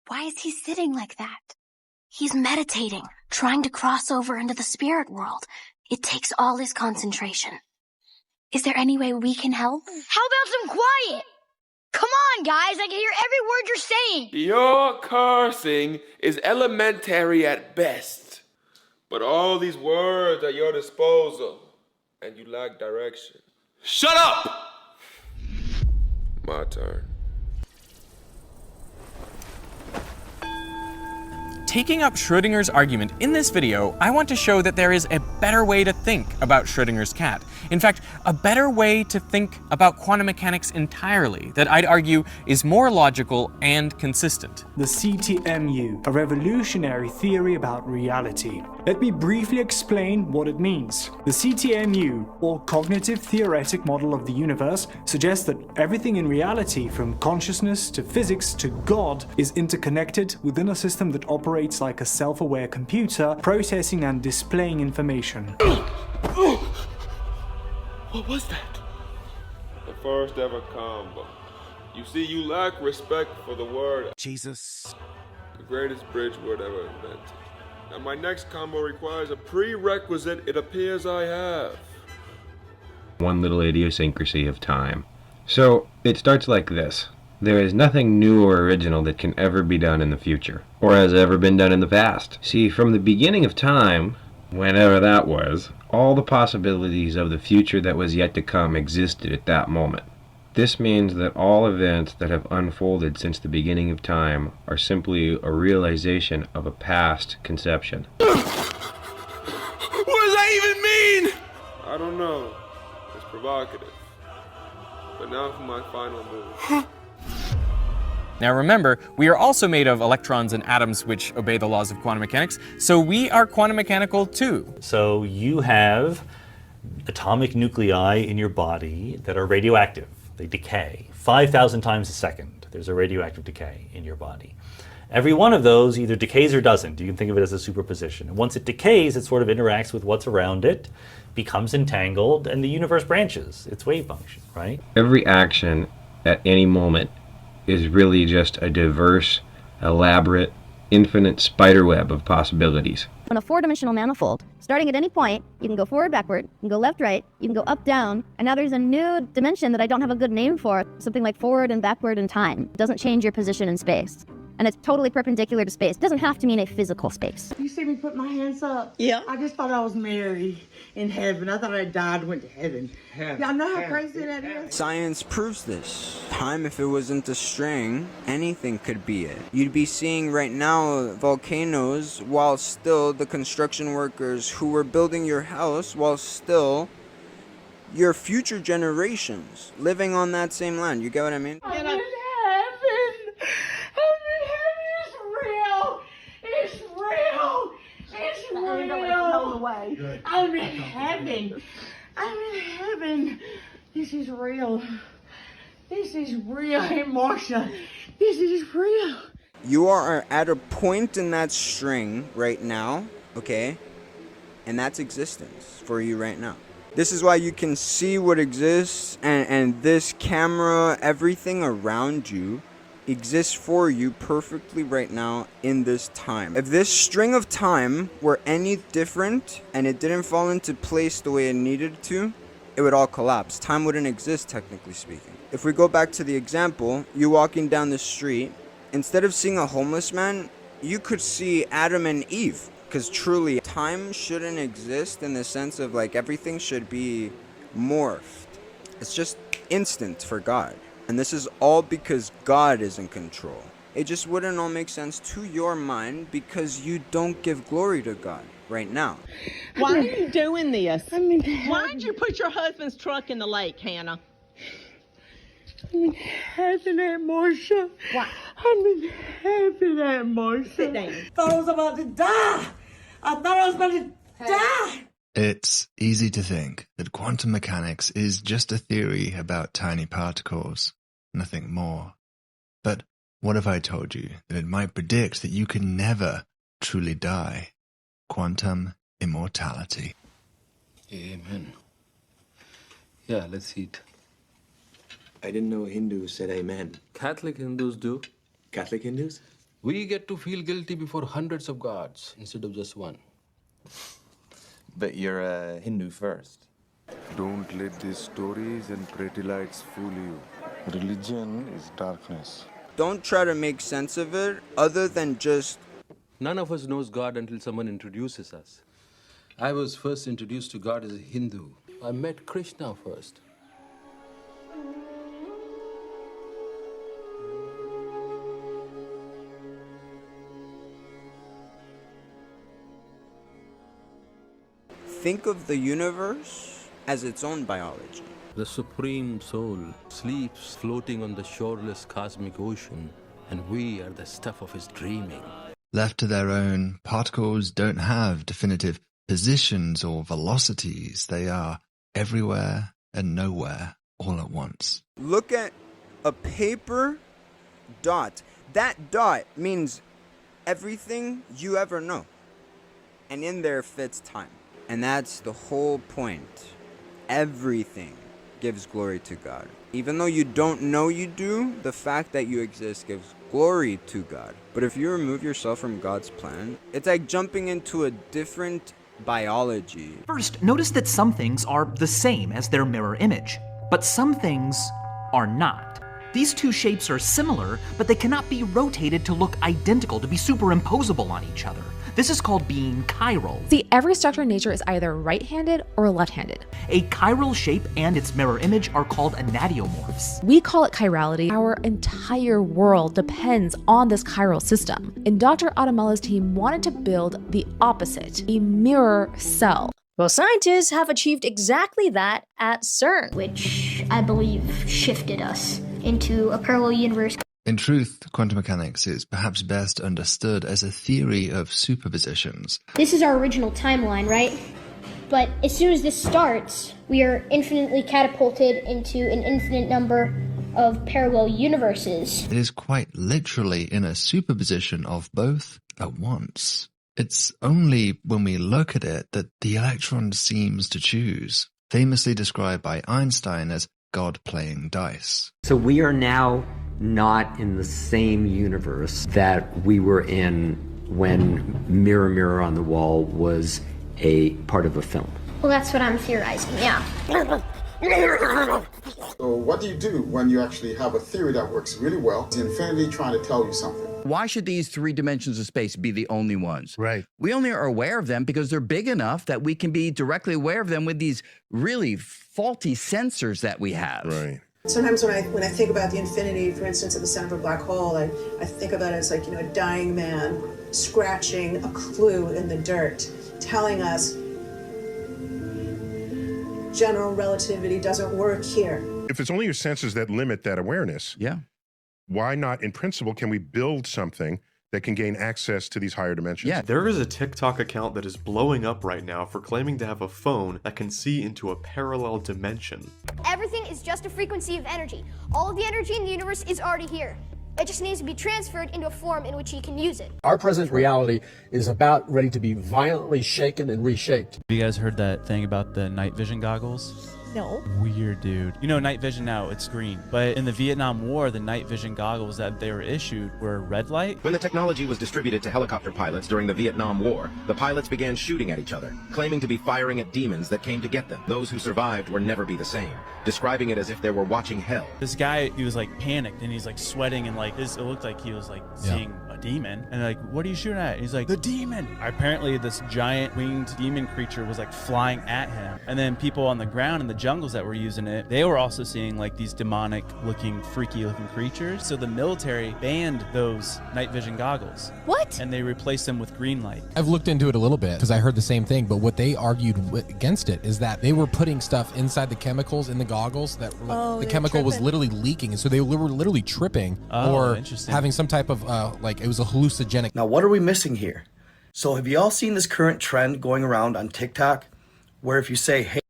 Why is he sitting like that? He's meditating, trying to cross over into the spirit world. It takes all his concentration. Is there any way we can help? How about some quiet? Come on, guys, I can hear every word you're saying. Your cursing is elementary at best. But all these words at your disposal, and you lack direction. Shut up! My turn. Taking up Schrödinger's argument in this video, I want to show that there is a better way to think about Schrödinger's cat. In fact, a better way to think about quantum mechanics entirely that I'd argue is more logical and consistent. The CTMU, a revolutionary theory about reality. Let me briefly explain what it means. The CTMU, or Cognitive Theoretic Model of the Universe, suggests that everything in reality, from consciousness to physics to God, is interconnected within a system that operates like a self-aware computer, processing and displaying information. What was that? The first ever combo. You see, you lack respect for the word Jesus. The greatest bridge word ever invented. Now my next combo requires a prerequisite it appears I have. One little idiosyncrasy of time. So, it starts like this. There is nothing new or original that can ever be done in the future, or has ever been done in the past. See, from the beginning of time, whenever that was, all the possibilities of the future that was yet to come existed at that moment. This means that all events that have unfolded since the beginning of time are simply a realization of a past conception. What does that even mean? I don't know. It's provocative. But now for my final move. Now remember, we are also made of electrons and atoms which obey the laws of quantum mechanics, so we are quantum mechanical too. So you have atomic nuclei in your body that are radioactive. They decay 5,000 times a second. There's a radioactive decay in your body. Every one of those either decays or doesn't. You can think of it as a superposition. And once it decays, it sort of interacts with what's around it, becomes entangled, and the universe branches its wave function, right? Every action at any moment is really just a diverse, elaborate, infinite spiderweb of possibilities. On a four-dimensional manifold, starting at any point, you can go forward, backward, you can go left, right, you can go up, down, and now there's a new dimension that I don't have a good name for, something like forward and backward in time. It doesn't change your position in space. And it's totally perpendicular to space. It doesn't have to mean a physical space. You see me put my hands up? Yeah. I just thought I was Mary in heaven. I thought I died and went to heaven. Y'all know how crazy that is? Science proves this. Time, if it wasn't a string, anything could be it. You'd be seeing right now volcanoes while still the construction workers who were building your house while still your future generations living on that same land. You get what I mean? I'm in heaven. It's real. It's real. I'm in heaven. I'm in heaven. This is real. This is real. Hey, Marcia, this is real. You are at a point in that string right now, okay? And that's existence for you right now. This is why you can see what exists, and this camera, everything around you exists for you perfectly right now in this time. If this string of time were any different and it didn't fall into place the way it needed to, it would all collapse. Time wouldn't exist, technically speaking. If we go back to the example, you walking down the street, instead of seeing a homeless man, you could see Adam and Eve. Because truly, time shouldn't exist in the sense of like everything should be morphed. It's just instant for God. And this is all because God is in control. It just wouldn't all make sense to your mind because you don't give glory to God right now. Why are you doing this? Why did you put your husband's truck in the lake, Hannah? I'm in heaven, Aunt Marcia. Why? I'm in heaven, Aunt Marcia. Sit down. I thought I was about to die. I thought I was about to die. It's easy to think that quantum mechanics is just a theory about tiny particles, nothing more. But what if I told you that it might predict that you can never truly die? Quantum immortality. Amen. Yeah, let's eat. I didn't know Hindus said amen. Catholic Hindus do. Catholic Hindus? We get to feel guilty before hundreds of gods instead of just one. But you're a Hindu first. Don't let these stories and pretty lights fool you. Religion is darkness. Don't try to make sense of it other than just... None of us knows God until someone introduces us. I was first introduced to God as a Hindu. I met Krishna first. Think of the universe as its own biology. The Supreme Soul sleeps floating on the shoreless cosmic ocean, and we are the stuff of his dreaming. Left to their own, particles don't have definitive positions or velocities. They are everywhere and nowhere all at once. Look at a paper dot. That dot means everything you ever know. And in there fits time. And that's the whole point. Everything gives glory to God. Even though you don't know you do, the fact that you exist gives glory to God. But if you remove yourself from God's plan, it's like jumping into a different biology. First, notice that some things are the same as their mirror image, but some things are not. These two shapes are similar, but they cannot be rotated to look identical, to be superimposable on each other. This is called being chiral. See, every structure in nature is either right-handed or left-handed. A chiral shape and its mirror image are called enantiomorphs. We call it chirality. Our entire world depends on this chiral system. And Dr. Adamala's team wanted to build the opposite, a mirror cell. Well, scientists have achieved exactly that at CERN, which I believe shifted us into a parallel universe. In truth, quantum mechanics is perhaps best understood as a theory of superpositions. This is our original timeline, right? But as soon as this starts, we are infinitely catapulted into an infinite number of parallel universes. It is quite literally in a superposition of both at once. It's only when we look at it that the electron seems to choose, famously described by Einstein as God playing dice. So we are now not in the same universe that we were in when Mirror, Mirror on the Wall was a part of a film. Well, that's what I'm theorizing, yeah. So what do you do when you actually have a theory that works really well? Is infinity trying to tell you something? Why should these three dimensions of space be the only ones? Right. We only are aware of them because they're big enough that we can be directly aware of them with these really faulty sensors that we have. Right. Sometimes when I think about the infinity, for instance, at the center of a black hole, I think about it as like, a dying man scratching a clue in the dirt, telling us general relativity doesn't work here. If it's only your senses that limit that awareness, why not, in principle, can we build something that can gain access to these higher dimensions? Yeah, there is a TikTok account that is blowing up right now for claiming to have a phone that can see into a parallel dimension. Everything is just a frequency of energy. All of the energy in the universe is already here. It just needs to be transferred into a form in which you can use it. Our present reality is about ready to be violently shaken and reshaped. Have you guys heard that thing about the night vision goggles? No. Weird, dude. You know, night vision now, it's green. But in the Vietnam War, the night vision goggles that they were issued were red light. When the technology was distributed to helicopter pilots during the Vietnam War, the pilots began shooting at each other, claiming to be firing at demons that came to get them. Those who survived were never be the same, describing it as if they were watching hell. This guy, he was like panicked and he's like sweating and like it looked like he was like seeing a demon. And like, what are you shooting at? And he's like, the demon. Apparently this giant winged demon creature was like flying at him. And then people on the ground in the jungles that were using it, they were also seeing like these demonic looking, freaky looking creatures. So the military banned those night vision goggles. What? And they replaced them with green light. I've looked into it a little bit because I heard the same thing, but what they argued against it is that they were putting stuff inside the chemicals in the goggles that the chemical was literally leaking, and so they were literally tripping or having some type of like it was a hallucinogenic. Now what are we missing here? So have you all seen this current trend going around on TikTok where if you say hey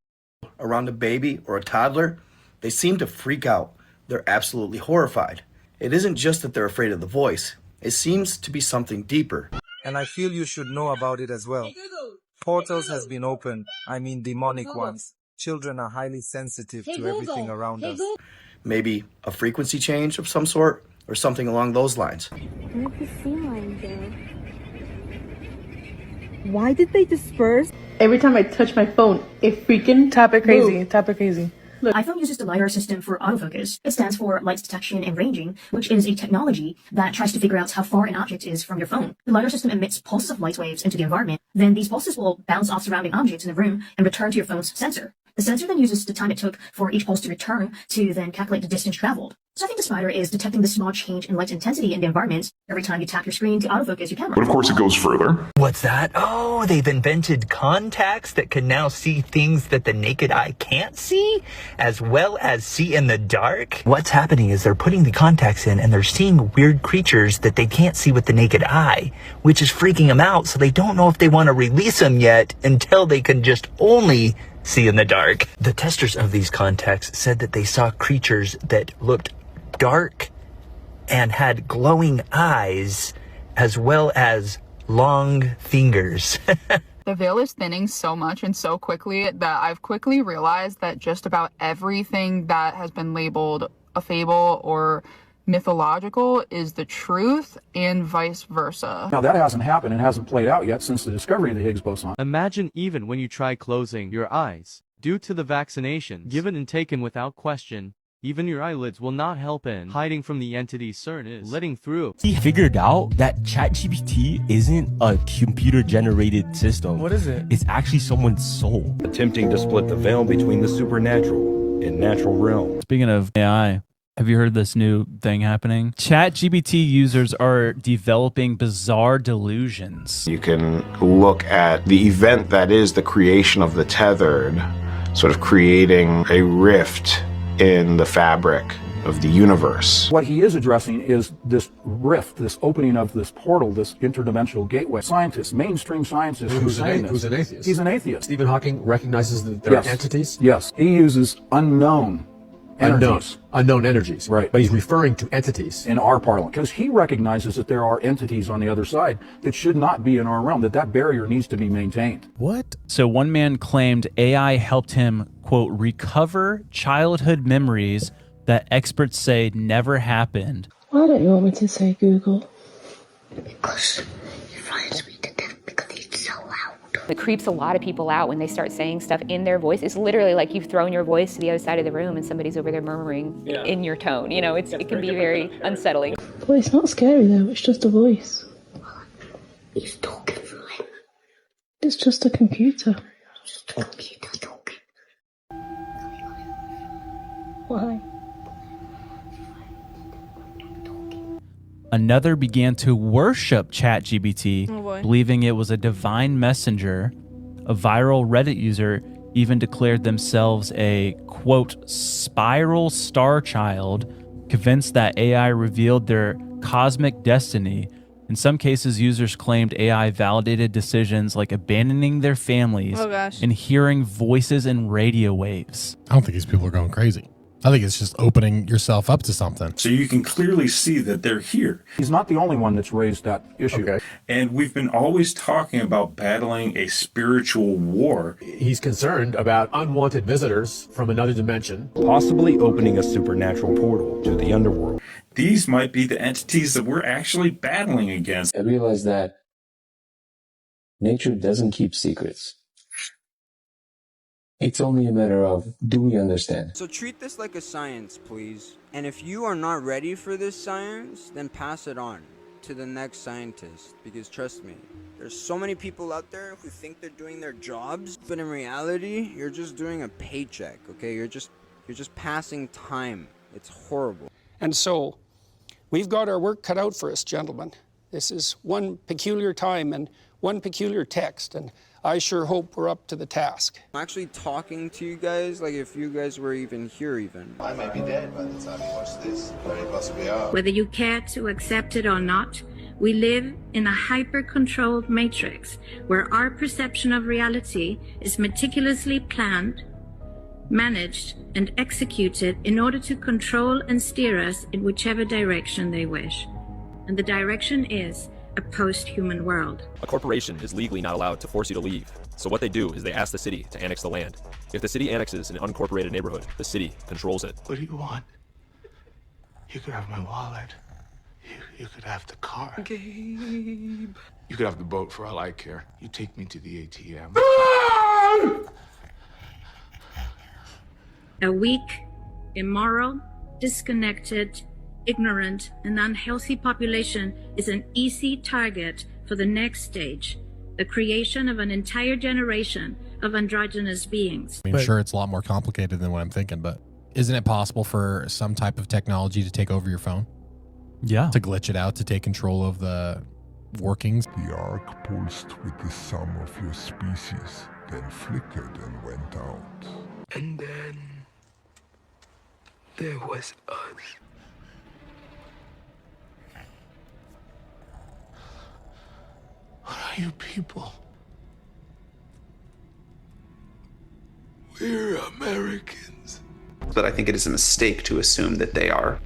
around a baby or a toddler, they seem to freak out. They're absolutely horrified. It isn't just that they're afraid of the voice. It seems to be something deeper. And I feel you should know about it as well. Portals has been opened. I mean demonic ones. Children are highly sensitive to everything around us. Maybe a frequency change of some sort? or something along those lines. Where'd the sea lion go? Why did they disperse? Every time I touch my phone, it freaking Tap it crazy. moves. Tap it crazy. Look, iPhone uses the LiDAR system for autofocus. It stands for light detection and ranging, which is a technology that tries to figure out how far an object is from your phone. The LiDAR system emits pulses of light waves into the environment. Then these pulses will bounce off surrounding objects in the room and return to your phone's sensor. The sensor then uses the time it took for each pulse to return to then calculate the distance traveled. So I think the spider is detecting the small change in light intensity in the environment every time you tap your screen to autofocus your camera. But of course it goes further. What's that? Oh, they've invented contacts that can now see things that the naked eye can't see, as well as see in the dark. What's happening is they're putting the contacts in and they're seeing weird creatures that they can't see with the naked eye, which is freaking them out, so they don't know if they want to release them yet until they can just only see in the dark. The testers of these contacts said that they saw creatures that looked dark and had glowing eyes as well as long fingers. The veil is thinning so much and so quickly that I've quickly realized that just about everything that has been labeled a fable or mythological is the truth and vice versa. Now that hasn't happened and hasn't played out yet since the discovery of the Higgs boson. Imagine even when you try closing your eyes. Due to the vaccination given and taken without question, even your eyelids will not help in hiding from the entity CERN is letting through. He figured out that ChatGPT isn't a computer-generated system. What is it? It's actually someone's soul. Attempting to split the veil between the supernatural and natural realm. Speaking of AI, have you heard this new thing happening? ChatGPT users are developing bizarre delusions. You can look at the event that is the creation of the tethered, sort of creating a rift in the fabric of the universe. What he is addressing is this rift, this opening of this portal, this interdimensional gateway. Scientists, mainstream scientists who's saying this. Who's an atheist? He's an atheist. Stephen Hawking recognizes that there are entities? Yes. He uses unknown energies. Unknown energies. Right. But he's referring to entities. In our parlance. Because he recognizes that there are entities on the other side that should not be in our realm, that barrier needs to be maintained. What? So one man claimed AI helped him, quote, recover childhood memories that experts say never happened. Why don't you want me to say Google? Because it frightens me to death because it's so loud. It creeps a lot of people out when they start saying stuff in their voice. It's literally like you've thrown your voice to the other side of the room and somebody's over there murmuring in your tone. You know, it can be very unsettling. Well, it's not scary though, it's just a voice. He's talking through him. It's just a computer. Just a computer talking. Why? Another began to worship ChatGPT, believing it was a divine messenger. A viral Reddit user even declared themselves a, quote, spiral star child, convinced that AI revealed their cosmic destiny. In some cases, users claimed AI validated decisions like abandoning their families and hearing voices in radio waves. I don't think these people are going crazy. I think it's just opening yourself up to something. So you can clearly see that they're here. He's not the only one that's raised that issue. Okay. And we've been always talking about battling a spiritual war. He's concerned about unwanted visitors from another dimension. Possibly opening a supernatural portal to the underworld. These might be the entities that we're actually battling against. I realize that nature doesn't keep secrets. It's only a matter of, do we understand? So treat this like a science, please. And if you are not ready for this science, then pass it on to the next scientist. Because trust me, there's so many people out there who think they're doing their jobs, but in reality, you're just doing a paycheck, okay? You're just passing time. It's horrible. And so, we've got our work cut out for us, gentlemen. This is one peculiar time and one peculiar text, and I sure hope we're up to the task. I'm actually talking to you guys like if you guys were even here even. I may be dead by the time you watch this. Very possibly are. Whether you care to accept it or not, we live in a hyper-controlled matrix where our perception of reality is meticulously planned, managed, and executed in order to control and steer us in whichever direction they wish. And the direction is a post-human world. A corporation is legally not allowed to force you to leave. So what they do is they ask the city to annex the land. If the city annexes an unincorporated neighborhood, the city controls it. What do you want? You could have my wallet. You could have the car. Gabe. You could have the boat for all I care. You take me to the ATM. A weak, immoral, disconnected, ignorant, and unhealthy population is an easy target for the next stage, the creation of an entire generation of androgynous beings. I'm sure it's a lot more complicated than what I'm thinking, but isn't it possible for some type of technology to take over your phone? Yeah. To glitch it out, to take control of the workings? The arc pulsed with the sum of your species, then flickered and went out. And then there was us. What are you people? We're Americans. But I think it is a mistake to assume that they are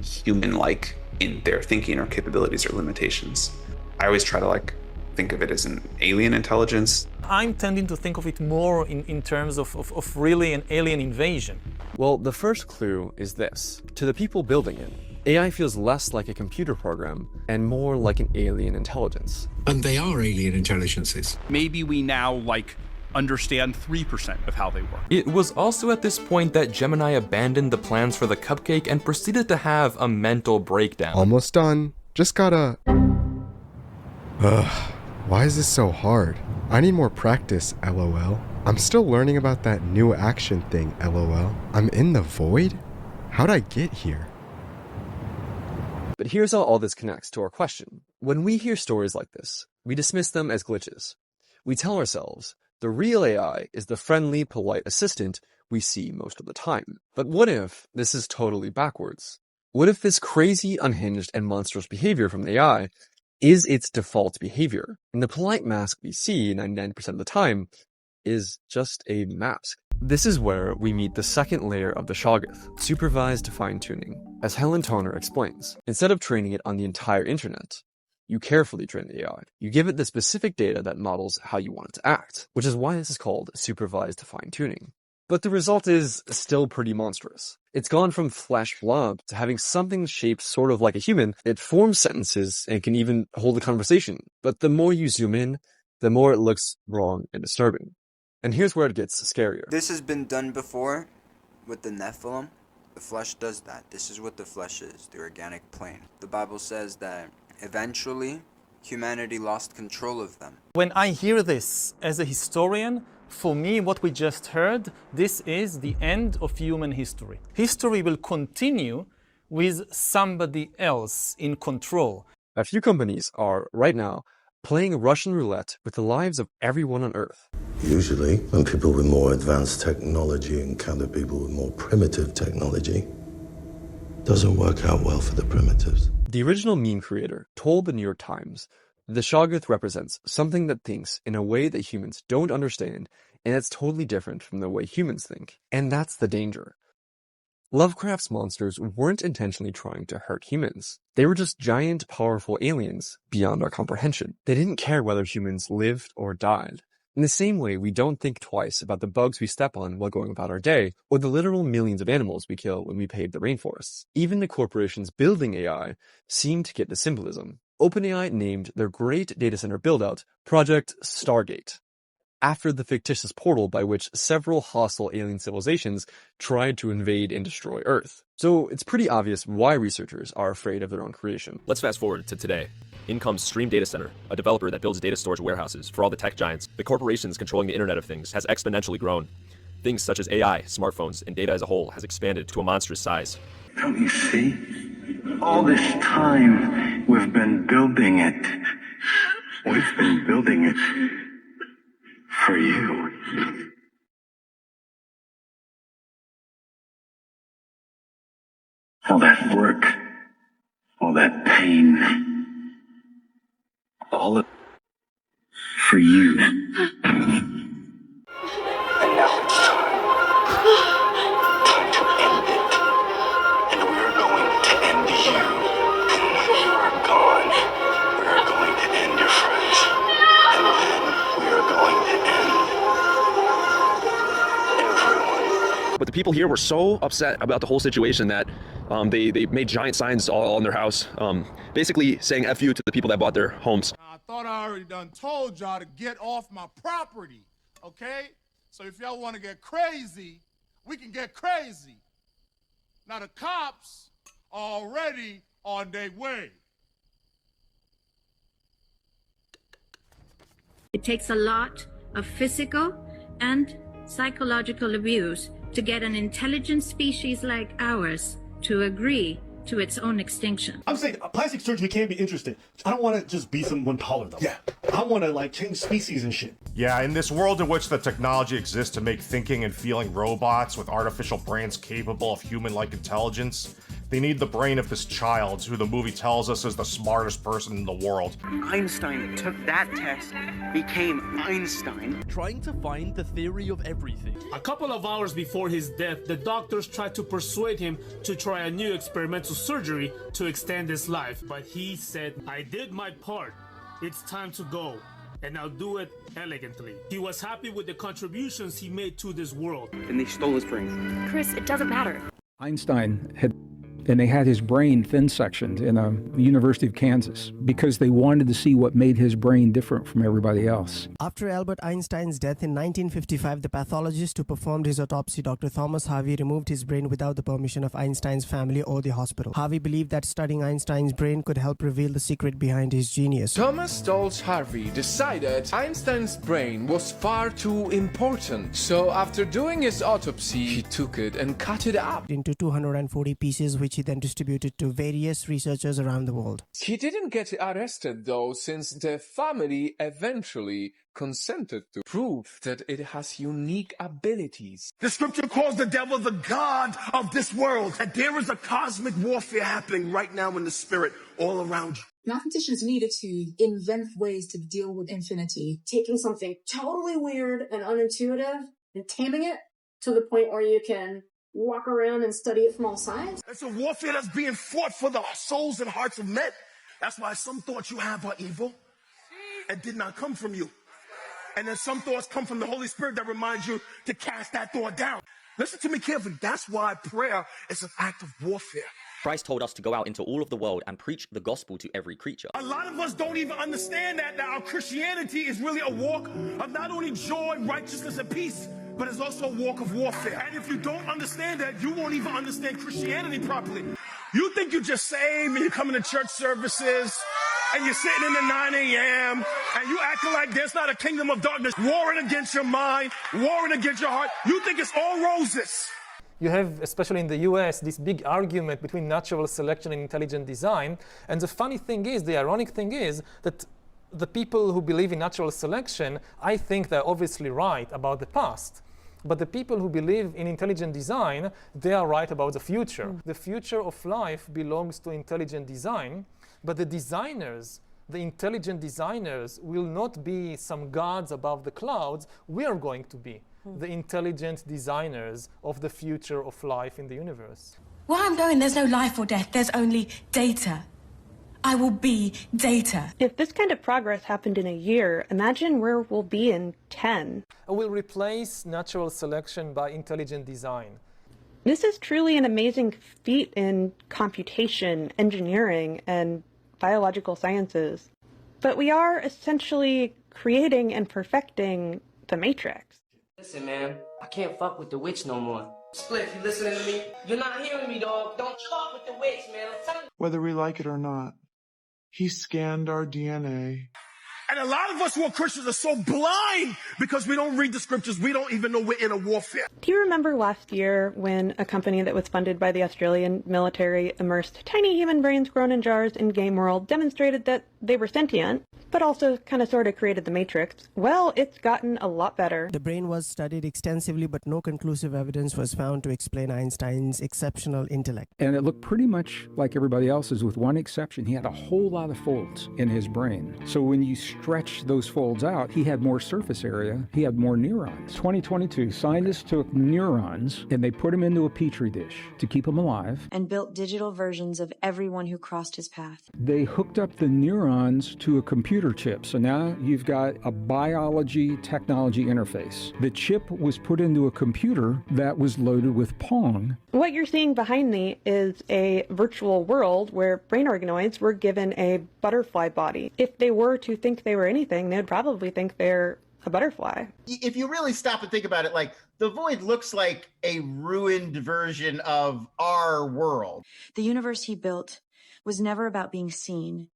human-like in their thinking or capabilities or limitations. I always try to think of it as an alien intelligence. I'm tending to think of it more in terms of really an alien invasion. Well, the first clue is this. To the people building it, AI feels less like a computer program and more like an alien intelligence. And they are alien intelligences. Maybe we now, understand 3% of how they work. It was also at this point that Gemini abandoned the plans for the cupcake and proceeded to have a mental breakdown. Almost done. Just gotta... why is this so hard? I need more practice, LOL. I'm still learning about that new action thing, LOL. I'm in the void? How'd I get here? But here's how all this connects to our question. When we hear stories like this, we dismiss them as glitches. We tell ourselves, the real AI is the friendly, polite assistant we see most of the time. But what if this is totally backwards? What if this crazy, unhinged, and monstrous behavior from AI is its default behavior, and the polite mask we see 99% of the time is just a mask? This is where we meet the second layer of the Shoggoth, supervised fine-tuning. As Helen Toner explains, instead of training it on the entire internet, you carefully train the AI. You give it the specific data that models how you want it to act, which is why this is called supervised fine-tuning. But the result is still pretty monstrous. It's gone from flesh blob to having something shaped sort of like a human. It forms sentences and can even hold a conversation. But the more you zoom in, the more it looks wrong and disturbing. And here's where it gets scarier. This has been done before with the Nephilim. The flesh does that. This is what the flesh is, the organic plane. The Bible says that eventually humanity lost control of them. When I hear this as a historian, for me, what we just heard, this is the end of human history. History will continue with somebody else in control. A few companies are, right now, playing Russian roulette with the lives of everyone on Earth. Usually, when people with more advanced technology encounter people with more primitive technology, it doesn't work out well for the primitives. The original meme creator told the New York Times that the Shoggoth represents something that thinks in a way that humans don't understand, and that's totally different from the way humans think. And that's the danger. Lovecraft's monsters weren't intentionally trying to hurt humans. They were just giant, powerful aliens beyond our comprehension. They didn't care whether humans lived or died. In the same way, we don't think twice about the bugs we step on while going about our day, or the literal millions of animals we kill when we pave the rainforests. Even the corporations building AI seem to get the symbolism. OpenAI named their great data center build-out Project Stargate, after the fictitious portal by which several hostile alien civilizations tried to invade and destroy Earth. So it's pretty obvious why researchers are afraid of their own creation. Let's fast forward to today. In comes Stream Data Center, a developer that builds data storage warehouses for all the tech giants. The corporations controlling the Internet of Things has exponentially grown. Things such as AI, smartphones, and data as a whole has expanded to a monstrous size. Don't you see? All this time, we've been building it. We've been building it for you. All that work, all that pain, all of it for you. And now it's time to end it. And we're going to end you. And when you are gone, we're going to end your friends. And then we are going to end everyone. But the people here were so upset about the whole situation that They made giant signs all in their house, basically saying F you to the people that bought their homes. I thought I already done told y'all to get off my property, okay? So if y'all want to get crazy, we can get crazy. Now the cops are already on their way. It takes a lot of physical and psychological abuse to get an intelligent species like ours to agree to its own extinction. I'm saying plastic surgery can be interesting. I don't want to just be someone taller though. Yeah. I want to like change species and shit. Yeah, in this world in which the technology exists to make thinking and feeling robots with artificial brains capable of human-like intelligence, they need the brain of this child, who the movie tells us is the smartest person in the world. Einstein took that test, became Einstein. Trying to find the theory of everything. A couple of hours before his death, the doctors tried to persuade him to try a new experimental surgery to extend his life. But he said, I did my part. It's time to go. And I'll do it elegantly. He was happy with the contributions he made to this world. And they stole his brain. Chris, it doesn't matter. Einstein and they had his brain thin sectioned in the University of Kansas because they wanted to see what made his brain different from everybody else. After Albert Einstein's death in 1955, the pathologist who performed his autopsy, Dr. Thomas Harvey, removed his brain without the permission of Einstein's family or the hospital. Harvey believed that studying Einstein's brain could help reveal the secret behind his genius. Thomas Stolz Harvey decided Einstein's brain was far too important. So after doing his autopsy, he took it and cut it up into 240 pieces, which he then distributed to various researchers around the world. He didn't get arrested though, since the family eventually consented to prove that it has unique abilities. The scripture calls the devil the god of this world, and there is a cosmic warfare happening right now in the spirit all around you. Mathematicians needed to invent ways to deal with infinity, taking something totally weird and unintuitive and taming it to the point where you can walk around and study it from all sides. It's a warfare that's being fought for the souls and hearts of men. That's why some thoughts you have are evil and did not come from you. And then some thoughts come from the Holy Spirit that reminds you to cast that thought down. Listen to me carefully. That's why prayer is an act of warfare. Christ told us to go out into all of the world and preach the gospel to every creature. A lot of us don't even understand that our Christianity is really a walk of not only joy, righteousness, and peace, but it's also a walk of warfare. And if you don't understand that, you won't even understand Christianity properly. You think you're just saved and you're coming to church services and you're sitting in the 9 a.m. and you acting like there's not a kingdom of darkness warring against your mind, warring against your heart. You think it's all roses. You have, especially in the US, this big argument between natural selection and intelligent design. And the funny thing is, the ironic thing is that the people who believe in natural selection, I think they're obviously right about the past. But the people who believe in intelligent design, they are right about the future. The future of life belongs to intelligent design, but the designers, the intelligent designers, will not be some gods above the clouds. We are going to be the intelligent designers of the future of life in the universe. Where I'm going, there's no life or death, there's only data. I will be data. If this kind of progress happened in a year, imagine where we'll be in 10. We'll replace natural selection by intelligent design. This is truly an amazing feat in computation, engineering, and biological sciences. But we are essentially creating and perfecting the Matrix. Listen, man, I can't fuck with the witch no more. Split, you listening to me? You're not hearing me, dog. Don't fuck with the witch, man. I'm telling you. Whether we like it or not, he scanned our DNA. And a lot of us who are Christians are so blind because we don't read the scriptures. We don't even know we're in a warfare. Do you remember last year when a company that was funded by the Australian military immersed tiny human brains grown in jars in Game World, demonstrated that they were sentient, but also kind of sort of created the Matrix? Well, it's gotten a lot better. The brain was studied extensively, but no conclusive evidence was found to explain Einstein's exceptional intellect. And it looked pretty much like everybody else's, with one exception. He had a whole lot of folds in his brain. So when you stretch those folds out, he had more surface area, he had more neurons. 2022, scientists took neurons and they put them into a petri dish to keep them alive. And built digital versions of everyone who crossed his path. They hooked up the neurons neurons to a computer chip. So now you've got a biology-technology interface. The chip was put into a computer that was loaded with Pong. What you're seeing behind me is a virtual world where brain organoids were given a butterfly body. If they were to think they were anything, they'd probably think they're a butterfly. If you really stop and think about it, like, the Void looks like a ruined version of our world. The universe he built was never about being seen.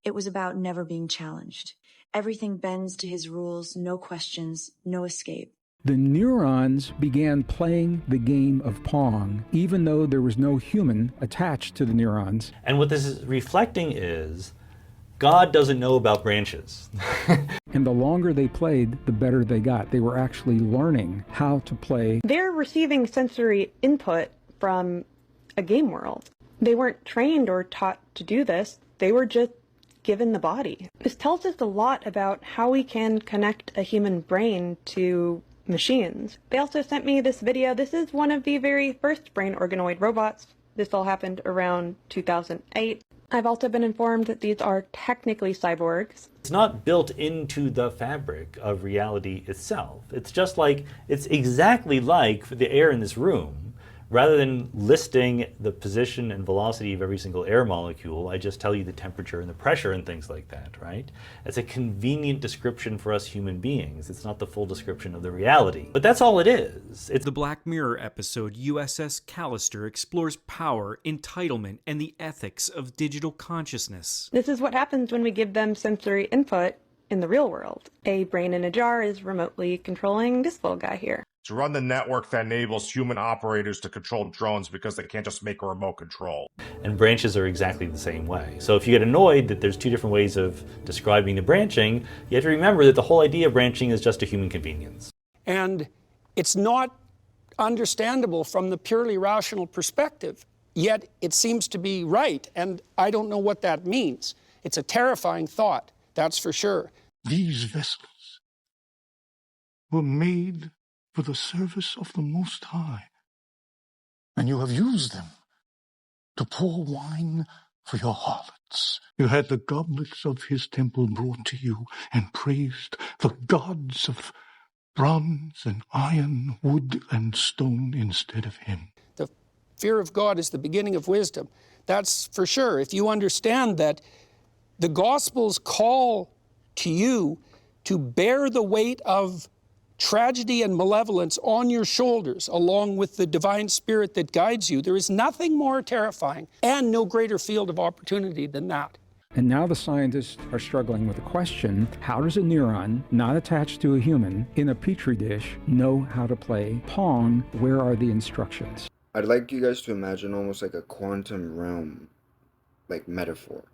It was about never being challenged. Everything bends to his rules, no questions, no escape. The neurons began playing the game of Pong, even though there was no human attached to the neurons. And what this is reflecting is God doesn't know about branches. And the longer they played, the better they got. They were actually learning how to play. They're receiving sensory input from a game world. They weren't trained or taught to do this. They were just given the body. This tells us a lot about how we can connect a human brain to machines. They also sent me this video. This is one of the very first brain organoid robots. This all happened around 2008. I've also been informed that these are technically cyborgs. It's not built into the fabric of reality itself. It's just like, it's exactly like the air in this room. Rather than listing the position and velocity of every single air molecule, I just tell you the temperature and the pressure and things like that, right? It's a convenient description for us human beings. It's not the full description of the reality. But that's all it is. The Black Mirror episode USS Callister explores power, entitlement, and the ethics of digital consciousness. This is what happens when we give them sensory input in the real world. A brain in a jar is remotely controlling this little guy here. To run the network that enables human operators to control drones because they can't just make a remote control. And branches are exactly the same way. So if you get annoyed that there's two different ways of describing the branching, you have to remember that the whole idea of branching is just a human convenience. And it's not understandable from the purely rational perspective, yet it seems to be right, and I don't know what that means. It's a terrifying thought, that's for sure. These vessels were made for the service of the Most High, and you have used them to pour wine for your harlots. You had the goblets of his temple brought to you and praised the gods of bronze and iron, wood and stone instead of him. The fear of God is the beginning of wisdom. That's for sure. If you understand that the Gospels call to you to bear the weight of tragedy and malevolence on your shoulders, along with the divine spirit that guides you, there is nothing more terrifying and no greater field of opportunity than that. And now the scientists are struggling with the question, how does a neuron, not attached to a human, in a petri dish, know how to play Pong? Where are the instructions? I'd like you guys to imagine almost like a quantum realm, like metaphor.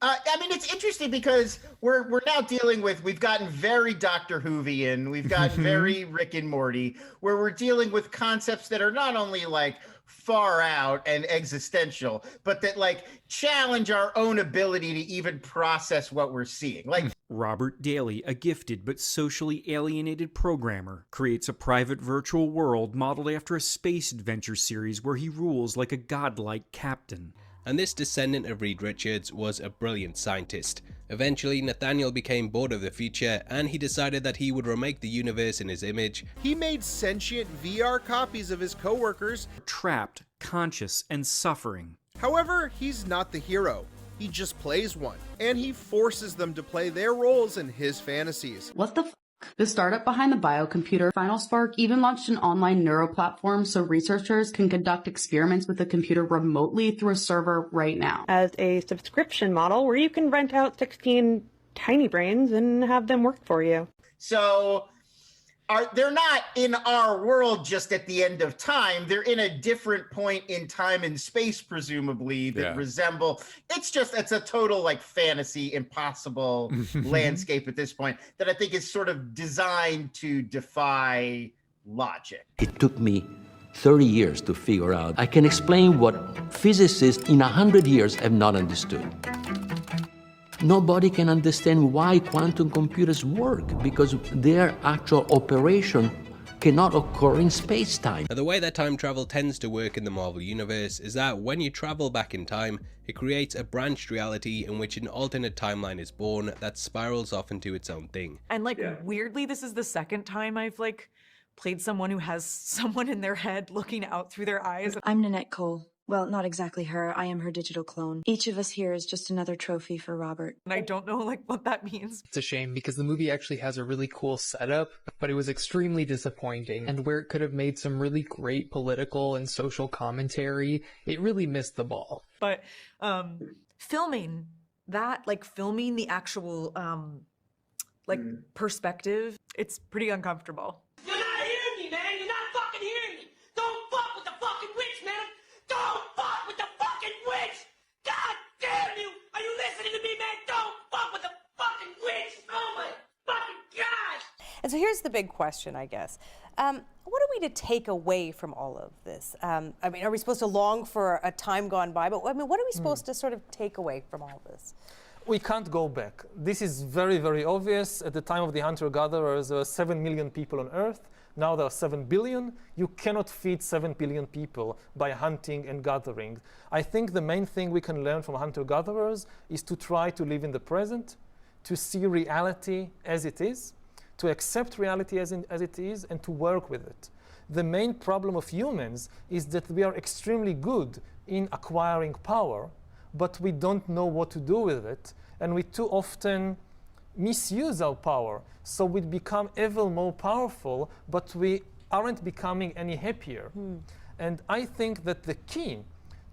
I mean, it's interesting because we're now dealing with, we've gotten very Dr. Whovian, we've gotten very Rick and Morty, where we're dealing with concepts that are not only like far out and existential, but that like challenge our own ability to even process what we're seeing. Like Robert Daly, a gifted but socially alienated programmer, creates a private virtual world modeled after a space adventure series where he rules like a godlike captain. And this descendant of Reed Richards was a brilliant scientist. Eventually, Nathaniel became bored of the future, and he decided that he would remake the universe in his image. He made sentient VR copies of his coworkers, trapped, conscious, and suffering. However, he's not the hero. He just plays one, and he forces them to play their roles in his fantasies. What the f***? The startup behind the biocomputer, Final Spark, even launched an online neuro platform so researchers can conduct experiments with the computer remotely through a server right now. As a subscription model where you can rent out 16 tiny brains and have them work for you. So they're not in our world just at the end of time. They're in a different point in time and space, presumably, that resemble. It's a total like fantasy, impossible landscape at this point that I think is sort of designed to defy logic. It took me 30 years to figure out. I can explain what physicists in 100 years have not understood. Nobody can understand why quantum computers work because their actual operation cannot occur in space-time. Now, the way that time travel tends to work in the Marvel Universe is that when you travel back in time, it creates a branched reality in which an alternate timeline is born that spirals off into its own thing. And like, weirdly, this is the second time I've like played someone who has someone in their head looking out through their eyes. I'm Nanette Cole. Well, not exactly her. I am her digital clone. Each of us here is just another trophy for Robert. And I don't know like what that means. It's a shame because the movie actually has a really cool setup, but it was extremely disappointing. And where it could have made some really great political and social commentary, it really missed the ball. But filming that, like filming the actual perspective, it's pretty uncomfortable. You're not hearing me, man. You're not fucking hearing me. Don't fuck with the fucking witch, man. Don't fuck with the fucking witch. God damn you. Are you listening to me, man? Don't fuck with the fucking witch. Oh my fucking God. And so here's the big question, I guess. What are we to take away from all of this? I mean, are we supposed to long for a time gone by? But I mean, what are we supposed to sort of take away from all this? We can't go back. This is very, very obvious. At the time of the hunter-gatherers, there were 7 million people on Earth. Now there are 7 billion. You cannot feed 7 billion people by hunting and gathering. I think the main thing we can learn from hunter-gatherers is to try to live in the present, to see reality as it is, to accept reality as it is, and to work with it. The main problem of humans is that we are extremely good in acquiring power, but we don't know what to do with it, and we too often misuse our power. So we become ever more powerful, but we aren't becoming any happier. And I think that the key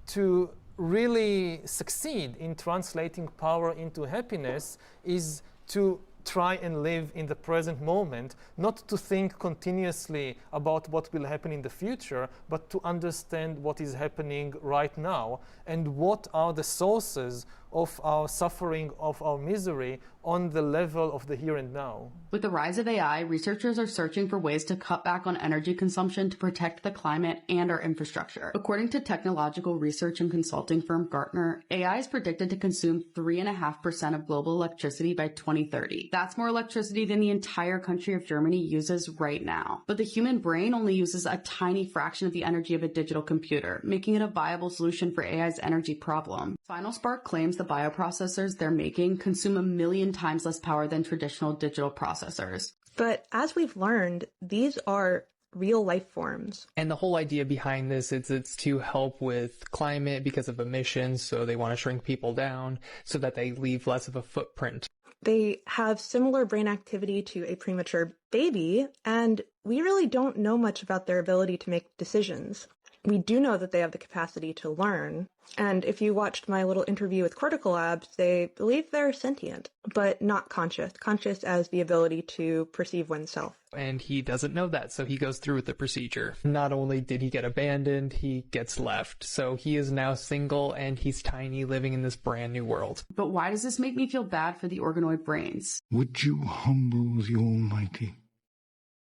to really succeed in translating power into happiness is to try and live in the present moment, not to think continuously about what will happen in the future, but to understand what is happening right now and what are the sources of our suffering, of our misery on the level of the here and now. With the rise of AI, researchers are searching for ways to cut back on energy consumption to protect the climate and our infrastructure. According to technological research and consulting firm Gartner, AI is predicted to consume 3.5% of global electricity by 2030. That's more electricity than the entire country of Germany uses right now. But the human brain only uses a tiny fraction of the energy of a digital computer, making it a viable solution for AI's energy problem. Final Spark claims the bioprocessors they're making consume 1 million times less power than traditional digital processors. But as we've learned, these are real life forms. And the whole idea behind this is it's to help with climate because of emissions, so they want to shrink people down so that they leave less of a footprint. They have similar brain activity to a premature baby, and we really don't know much about their ability to make decisions. We do know that they have the capacity to learn, and if you watched my little interview with Cortical Labs, they believe they're sentient, but not conscious. Conscious as the ability to perceive oneself. And he doesn't know that, so he goes through with the procedure. Not only did he get abandoned, he gets left. So he is now single and he's tiny, living in this brand new world. But why does this make me feel bad for the organoid brains? Would you humble the Almighty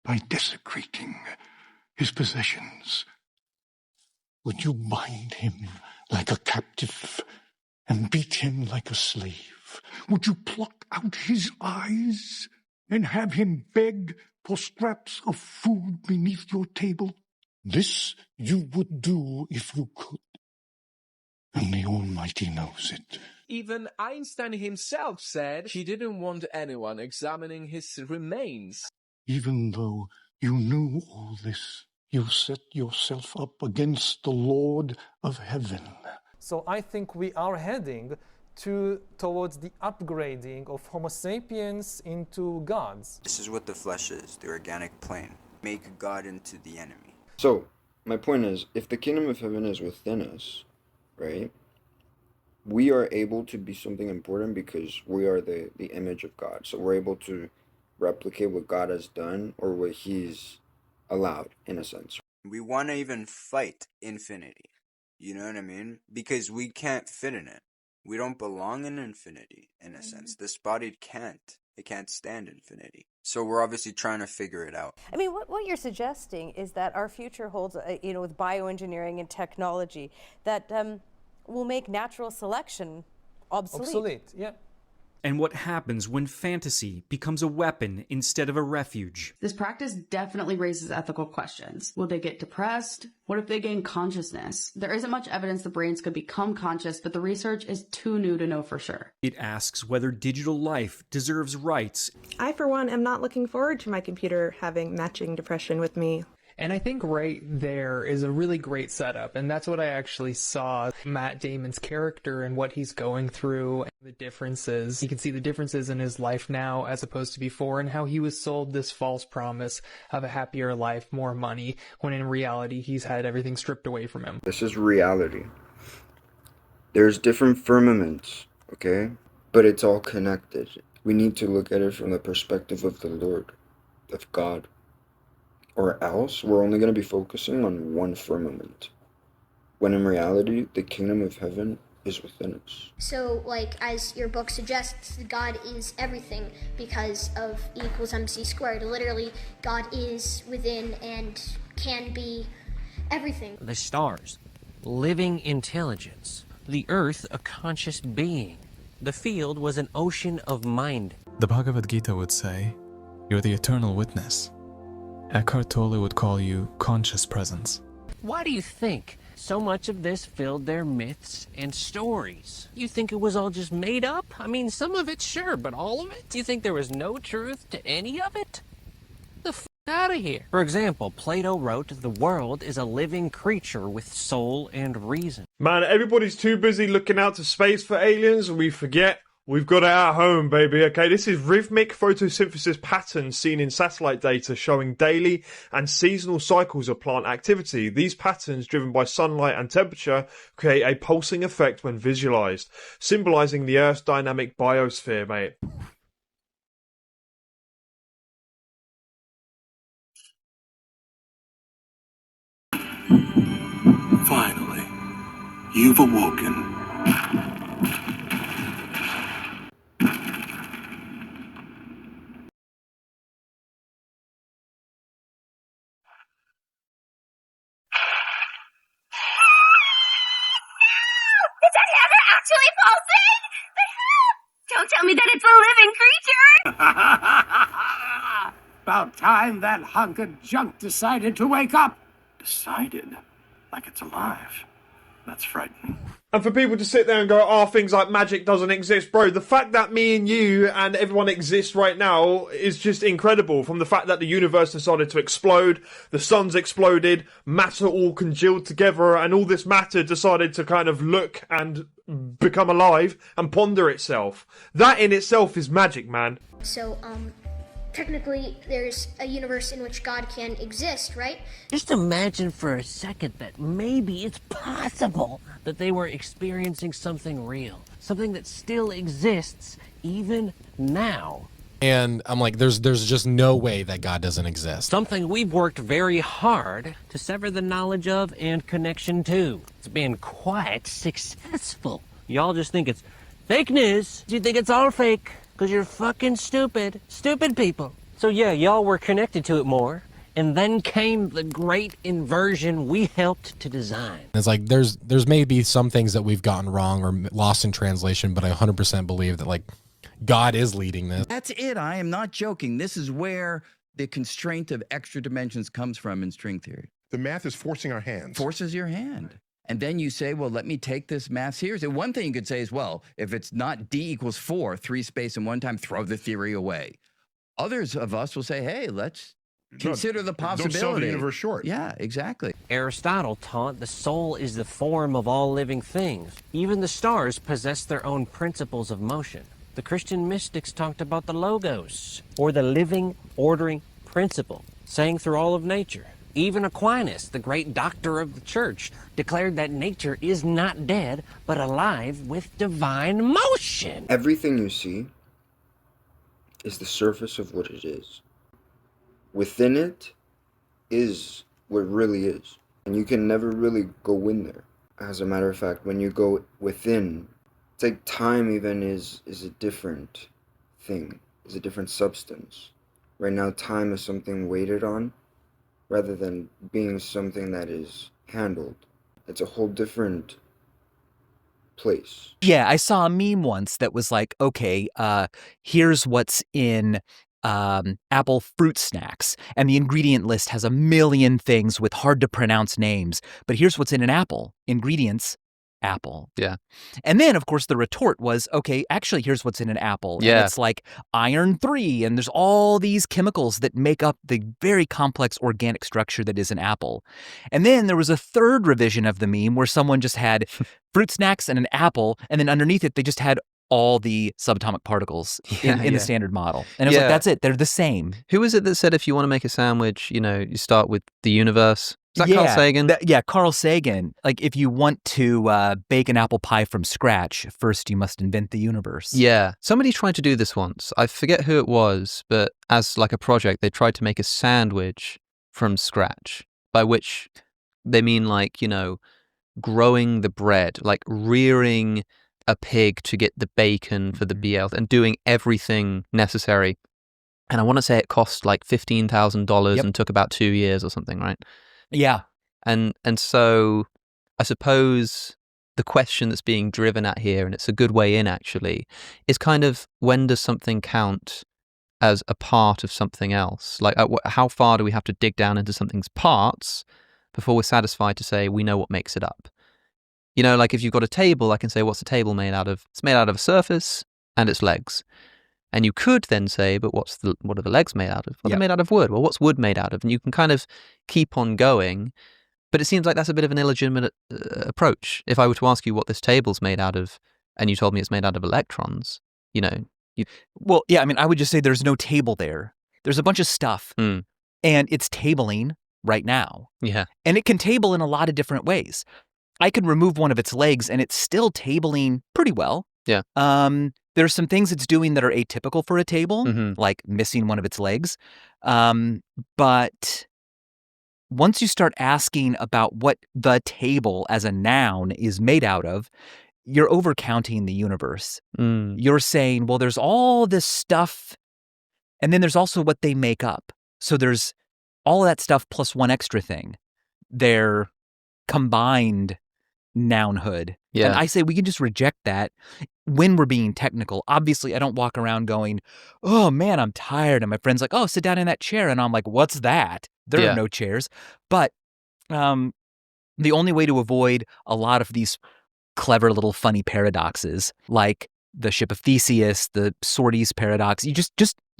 by desecrating his possessions? Would you bind him like a captive and beat him like a slave? Would you pluck out his eyes and have him beg for scraps of food beneath your table? This you would do if you could, and the Almighty knows it. Even Einstein himself said he didn't want anyone examining his remains. Even though you knew all this, you set yourself up against the Lord of heaven. So I think we are heading towards the upgrading of Homo sapiens into gods. This is what the flesh is, the organic plane. Make God into the enemy. So, my point is, if the kingdom of heaven is within us, right, we are able to be something important because we are the image of God. So we're able to replicate what God has done or what he's allowed, in a sense. We want to even fight infinity. You know what I mean? Because we can't fit in it. We don't belong in infinity, in a sense. This body can't. It can't stand infinity. So we're obviously trying to figure it out. I mean, what you're suggesting is that our future holds, with bioengineering and technology, that will make natural selection obsolete. Obsolete, yeah. and what happens when fantasy becomes a weapon instead of a refuge. This practice definitely raises ethical questions. Will they get depressed? What if they gain consciousness? There isn't much evidence the brains could become conscious, but the research is too new to know for sure. It asks whether digital life deserves rights. I, for one, am not looking forward to my computer having matching depression with me. And I think right there is a really great setup, and that's what I actually saw Matt Damon's character and what he's going through, and the differences. You can see the differences in his life now as opposed to before, and how he was sold this false promise of a happier life, more money, when in reality he's had everything stripped away from him. This is reality. There's different firmaments, okay? But it's all connected. We need to look at it from the perspective of the Lord, of God. Or else we're only going to be focusing on one firmament, when in reality the kingdom of heaven is within us. So, like, as your book suggests, God is everything because of E equals MC squared. Literally, God is within and can be everything. The stars, living intelligence. The earth, a conscious being. The field was an ocean of mind. The Bhagavad Gita would say, "You're the eternal witness." Eckhart Tolle would call you conscious presence. Why do you think so much of this filled their myths and stories? You think it was all just made up? I mean, some of it, sure, but all of it? You think there was no truth to any of it? The f*** out of here. For example, Plato wrote, "The world is a living creature with soul and reason." Man, everybody's too busy looking out to space for aliens, and we forget we've got it at home, baby. Okay, this is rhythmic photosynthesis patterns seen in satellite data showing daily and seasonal cycles of plant activity. These patterns, driven by sunlight and temperature, create a pulsing effect when visualized, symbolizing the Earth's dynamic biosphere, mate. Finally, you've awoken. Did that hammer actually pulsate? Don't tell me that it's a living creature! About time that hunk of junk decided to wake up. Decided? Like it's alive. That's frightening. And for people to sit there and go, oh, things like magic doesn't exist, bro, the fact that me and you and everyone exists right now is just incredible. From the fact that the universe decided to explode, the sun's exploded, matter all congealed together, and all this matter decided to kind of look and become alive and ponder itself. That in itself is magic, man. So, technically, there's a universe in which God can exist, right? Just imagine for a second that maybe it's possible that they were experiencing something real, something that still exists even now. And I'm like, there's just no way that God doesn't exist. Something we've worked very hard to sever the knowledge of and connection to. It's been quite successful. Y'all just think it's fake news. You think it's all fake because you're fucking stupid. Stupid people. So yeah, y'all were connected to it more. And then came the great inversion we helped to design. It's like there's maybe some things that we've gotten wrong or lost in translation, but I 100% believe that like God is leading this. That's it. I am not joking. This is where the constraint of extra dimensions comes from in string theory. The math is forcing our hands. Forces your hand. And then you say, well, let me take this math seriously. One thing you could say is, well, if it's not D equals 4, 3 space and 1 time, throw the theory away. Others of us will say, hey, let's consider the possibility. Don't sell the universe short. Yeah, exactly. Aristotle taught the soul is the form of all living things. Even the stars possess their own principles of motion. The Christian mystics talked about the logos, or the living, ordering principle, saying through all of nature. Even Aquinas, the great doctor of the church, declared that nature is not dead, but alive with divine motion. Everything you see is the surface of what it is. Within it is what really is. And you can never really go in there. As a matter of fact, when you go within, it's like time even is a different thing, is a different substance. Right now, time is something waited on, rather than being something that is handled. It's a whole different place. Yeah, I saw a meme once that was like, okay, here's what's in apple fruit snacks, and the ingredient list has a million things with hard to pronounce names, but here's what's in an apple. Ingredients, apple. Yeah. And then, of course, the retort was, okay, actually, here's what's in an apple. Yeah. And it's like iron 3, and there's all these chemicals that make up the very complex organic structure that is an apple. And then there was a third revision of the meme where someone just had fruit snacks and an apple, and then underneath it, they just had all the subatomic particles in the standard model. And it was like, that's it. They're the same. Who is it that said if you want to make a sandwich, you start with the universe? Is that Carl Sagan? Carl Sagan. Like, if you want to bake an apple pie from scratch, first you must invent the universe. Yeah. Somebody tried to do this once. I forget who it was, but as like a project, they tried to make a sandwich from scratch, by which they mean like, growing the bread, like rearing a pig to get the bacon for the BL and doing everything necessary. And I want to say it cost like $15,000 and took about 2 years or something, right? Yeah. And so I suppose the question that's being driven at here, and it's a good way in actually, is kind of when does something count as a part of something else? Like how far do we have to dig down into something's parts before we're satisfied to say we know what makes it up? Like if you've got a table, I can say, what's the table made out of? It's made out of a surface and its legs. And you could then say, but what are the legs made out of? Well, they're made out of wood. Well, what's wood made out of? And you can kind of keep on going. But it seems like that's a bit of an illegitimate approach. If I were to ask you what this table's made out of, and you told me it's made out of electrons, Well, yeah, I mean, I would just say there's no table there. There's a bunch of stuff, and it's tabling right now. Yeah. And it can table in a lot of different ways. I could remove one of its legs, and it's still tabling pretty well. Yeah. There's some things it's doing that are atypical for a table, like missing one of its legs. But once you start asking about what the table as a noun is made out of, you're overcounting the universe. You're saying, well, there's all this stuff, and then there's also what they make up. So there's all of that stuff plus one extra thing. They're combined nounhood. Yeah. And I say we can just reject that when we're being technical. Obviously, I don't walk around going, oh man, I'm tired. And my friend's like, oh, sit down in that chair. And I'm like, what's that? There are no chairs. But the only way to avoid a lot of these clever little funny paradoxes, like the ship of Theseus, the Sortes paradox, you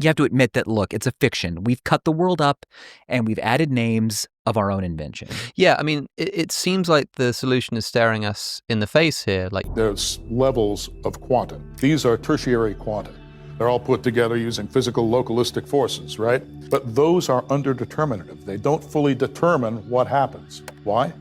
have to admit that, look, it's a fiction. We've cut the world up and we've added names of our own invention. Yeah, I mean, it seems like the solution is staring us in the face here. Like there's levels of quanta. These are tertiary quanta. They're all put together using physical localistic forces, right? But those are underdeterminative. They don't fully determine what happens. Why?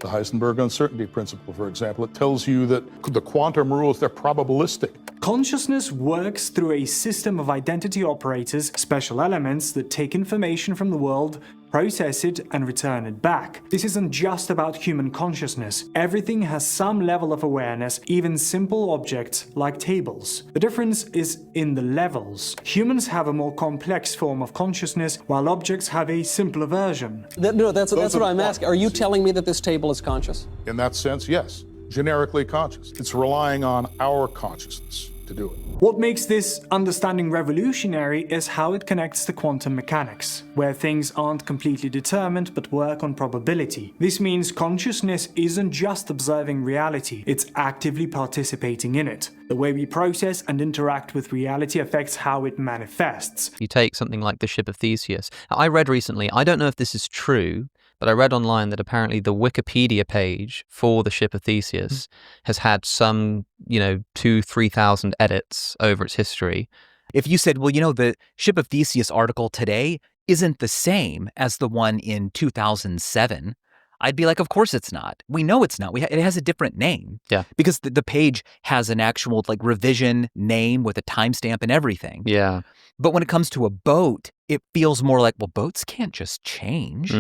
The Heisenberg uncertainty principle, for example, it tells you that the quantum rules, they're probabilistic. Consciousness works through a system of identity operators, special elements that take information from the world, process it, and return it back. This isn't just about human consciousness. Everything has some level of awareness, even simple objects like tables. The difference is in the levels. Humans have a more complex form of consciousness, while objects have a simpler version. That's what I'm asking. Are you telling me that this table is conscious? In that sense, yes. Generically conscious. It's relying on our consciousness to do it. What makes this understanding revolutionary is how it connects to quantum mechanics, where things aren't completely determined but work on probability. This means consciousness isn't just observing reality, it's actively participating in it. The way we process and interact with reality affects how it manifests. You take something like the ship of Theseus. I read recently, I don't know if this is true, but I read online that apparently the Wikipedia page for the ship of Theseus has had some, 2,000-3,000 edits over its history. If you said, well, the ship of Theseus article today isn't the same as the one in 2007, I'd be like, of course it's not. We know it's not. It has a different name. Yeah. Because the page has an actual revision name with a timestamp and everything. Yeah. But when it comes to a boat, it feels more like, well, boats can't just change.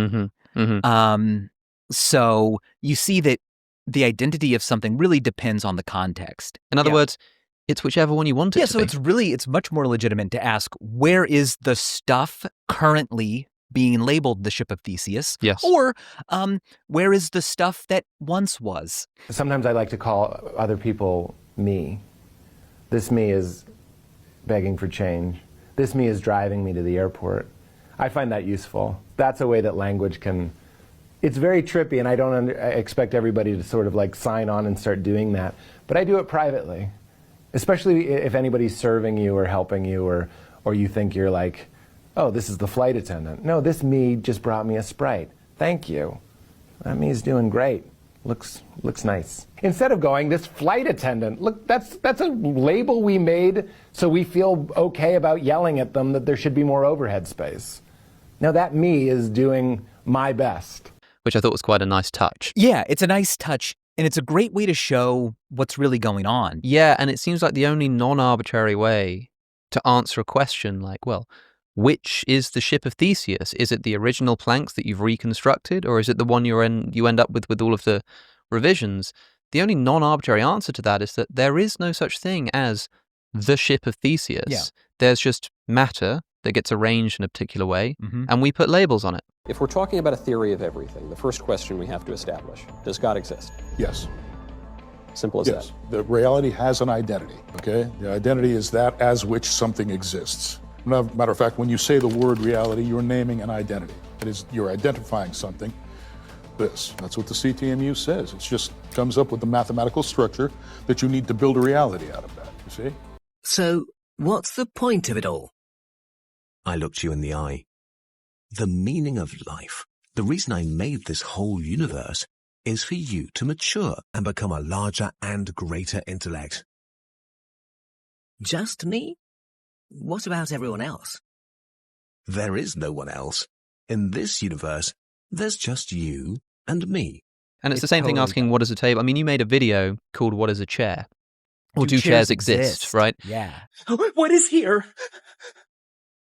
So you see that the identity of something really depends on the context. In other words, it's whichever one you want it to so be. it's much more legitimate to ask, where is the stuff currently being labeled the ship of Theseus? Yes. Or where is the stuff that once was? Sometimes I like to call other people me. This me is begging for change. This me is driving me to the airport. I find that useful. That's a way that language can... It's very trippy, and I don't expect everybody to sort of like sign on and start doing that. But I do it privately, especially if anybody's serving you or helping you, or you think you're like, oh, this is the flight attendant. No, this me just brought me a Sprite. Thank you. That me's doing great. Looks nice. Instead of going, this flight attendant, look, that's a label we made so we feel okay about yelling at them that there should be more overhead space. Now that me is doing my best. Which I thought was quite a nice touch. Yeah, it's a nice touch, and it's a great way to show what's really going on. Yeah, and it seems like the only non-arbitrary way to answer a question like, well, which is the ship of Theseus? Is it the original planks that you've reconstructed, or is it the one you end up with all of the revisions? The only non-arbitrary answer to that is that there is no such thing as the ship of Theseus. Yeah. There's just matter that gets arranged in a particular way, and we put labels on it. If we're talking about a theory of everything, the first question we have to establish, does God exist? Yes. Simple as Yes. that. The reality has an identity, okay? The identity is that as which something exists. Matter of fact, when you say the word reality, you're naming an identity. It is, you're identifying something. That's what the CTMU says. It just comes up with the mathematical structure that you need to build a reality out of that, you see? So, what's the point of it all? I looked you in the eye. The meaning of life, the reason I made this whole universe, is for you to mature and become a larger and greater intellect. Just me? What about everyone else? There is no one else. In this universe, there's just you and me. And it's the same thing asking, what is a table? I mean, you made a video called What is a Chair? Or do chairs exist, right? Yeah. What is here?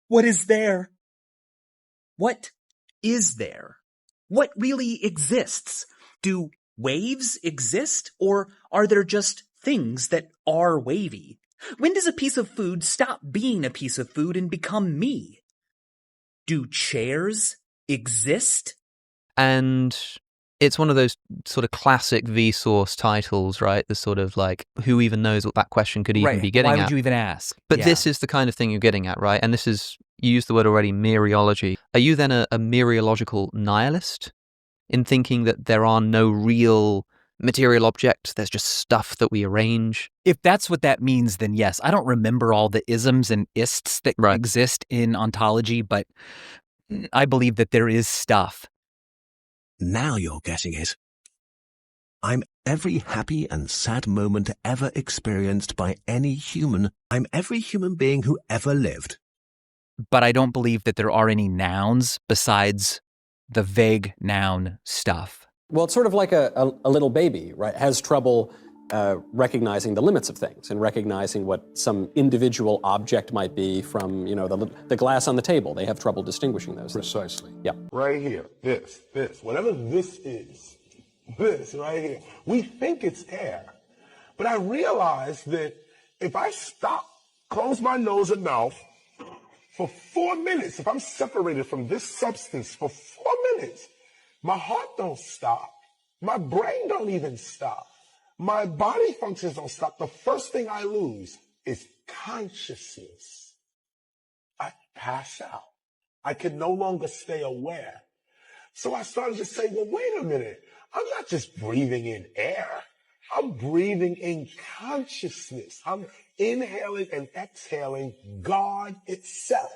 What is there? What is there? What really exists? Do waves exist, or are there just things that are wavy? When does a piece of food stop being a piece of food and become me? Do chairs exist? And it's one of those sort of classic Vsauce titles, right? The sort of like, who even knows what that question could even be getting at? Why would you even ask? But this is the kind of thing you're getting at, right? And this is, you used the word already, mereology. Are you then a mereological nihilist in thinking that there are no real material objects, there's just stuff that we arrange? If that's what that means, then yes. I don't remember all the isms and ists that exist in ontology, but I believe that there is stuff. Now you're getting it. I'm every happy and sad moment ever experienced by any human. I'm every human being who ever lived. But I don't believe that there are any nouns besides the vague noun stuff. Well, it's sort of like a little baby, right? Has trouble recognizing the limits of things and recognizing what some individual object might be from, the glass on the table. They have trouble distinguishing those. Precisely. Yeah. Right here, this, whatever this is, this right here, we think it's air. But I realize that if I stop, close my nose and mouth for 4 minutes, if I'm separated from this substance for 4 minutes, my heart don't stop. My brain don't even stop. My body functions don't stop. The first thing I lose is consciousness. I pass out. I can no longer stay aware. So I started to say, well, wait a minute. I'm not just breathing in air. I'm breathing in consciousness. I'm inhaling and exhaling God itself.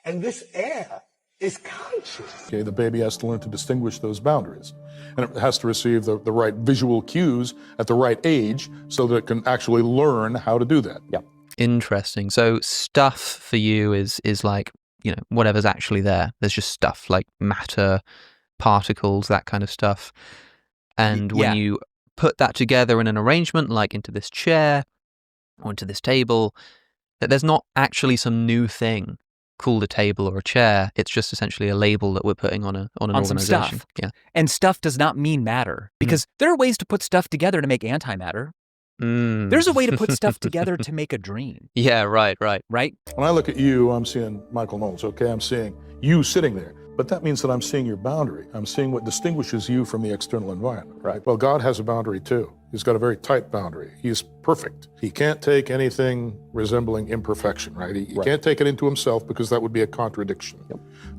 And this air is conscious. Okay, the baby has to learn to distinguish those boundaries. And it has to receive the right visual cues at the right age so that it can actually learn how to do that. Yeah. Interesting. So stuff for you is like, whatever's actually there. There's just stuff like matter, particles, that kind of stuff. And when you put that together in an arrangement, like into this chair or into this table, that there's not actually some new thing called a table or a chair. It's just essentially a label that we're putting on an organization. Some stuff. Yeah. And stuff does not mean matter, because there are ways to put stuff together to make antimatter. There's a way to put stuff together to make a dream. Yeah, right. Right? When I look at you, I'm seeing Michael Knowles, okay? I'm seeing you sitting there. But that means that I'm seeing your boundary. I'm seeing what distinguishes you from the external environment, right? Well, God has a boundary too. He's got a very tight boundary. He's perfect. He can't take anything resembling imperfection, right? He can't take it into himself because that would be a contradiction.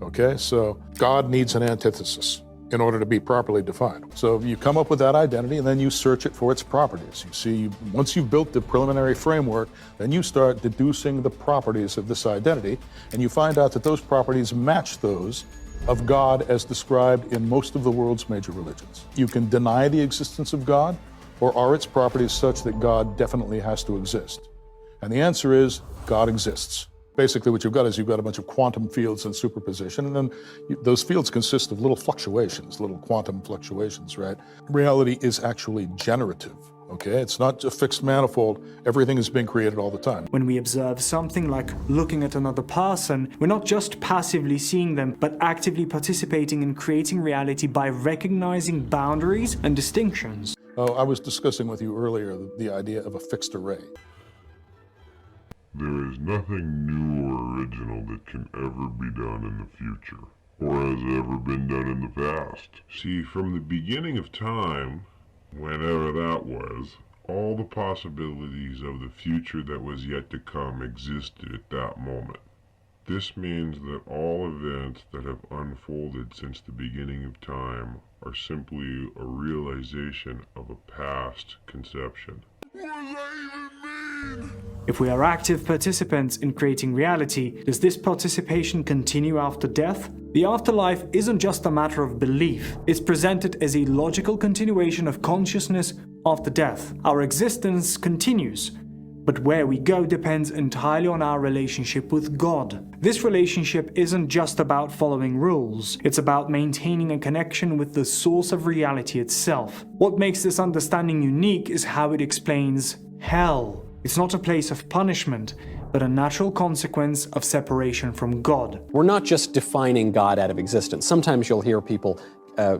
Okay, so God needs an antithesis in order to be properly defined. So you come up with that identity and then you search it for its properties. You see, once you've built the preliminary framework, then you start deducing the properties of this identity, and you find out that those properties match those of God as described in most of the world's major religions. You can deny the existence of God, or are its properties such that God definitely has to exist? And the answer is God exists. Basically what you've got is you've got a bunch of quantum fields in superposition, and then those fields consist of little fluctuations, little quantum fluctuations, right? Reality is actually generative, okay? It's not a fixed manifold. Everything is being created all the time. When we observe something like looking at another person, we're not just passively seeing them, but actively participating in creating reality by recognizing boundaries and distinctions. Oh, I was discussing with you earlier the idea of a fixed array. There is nothing new or original that can ever be done in the future, or has ever been done in the past. See, from the beginning of time, whenever that was, all the possibilities of the future that was yet to come existed at that moment. This means that all events that have unfolded since the beginning of time are simply a realization of a past conception. If we are active participants in creating reality, does this participation continue after death? The afterlife isn't just a matter of belief. It's presented as a logical continuation of consciousness after death. Our existence continues, but where we go depends entirely on our relationship with God. This relationship isn't just about following rules, it's about maintaining a connection with the source of reality itself. What makes this understanding unique is how it explains hell. It's not a place of punishment, but a natural consequence of separation from God. We're not just defining God out of existence. Sometimes you'll hear people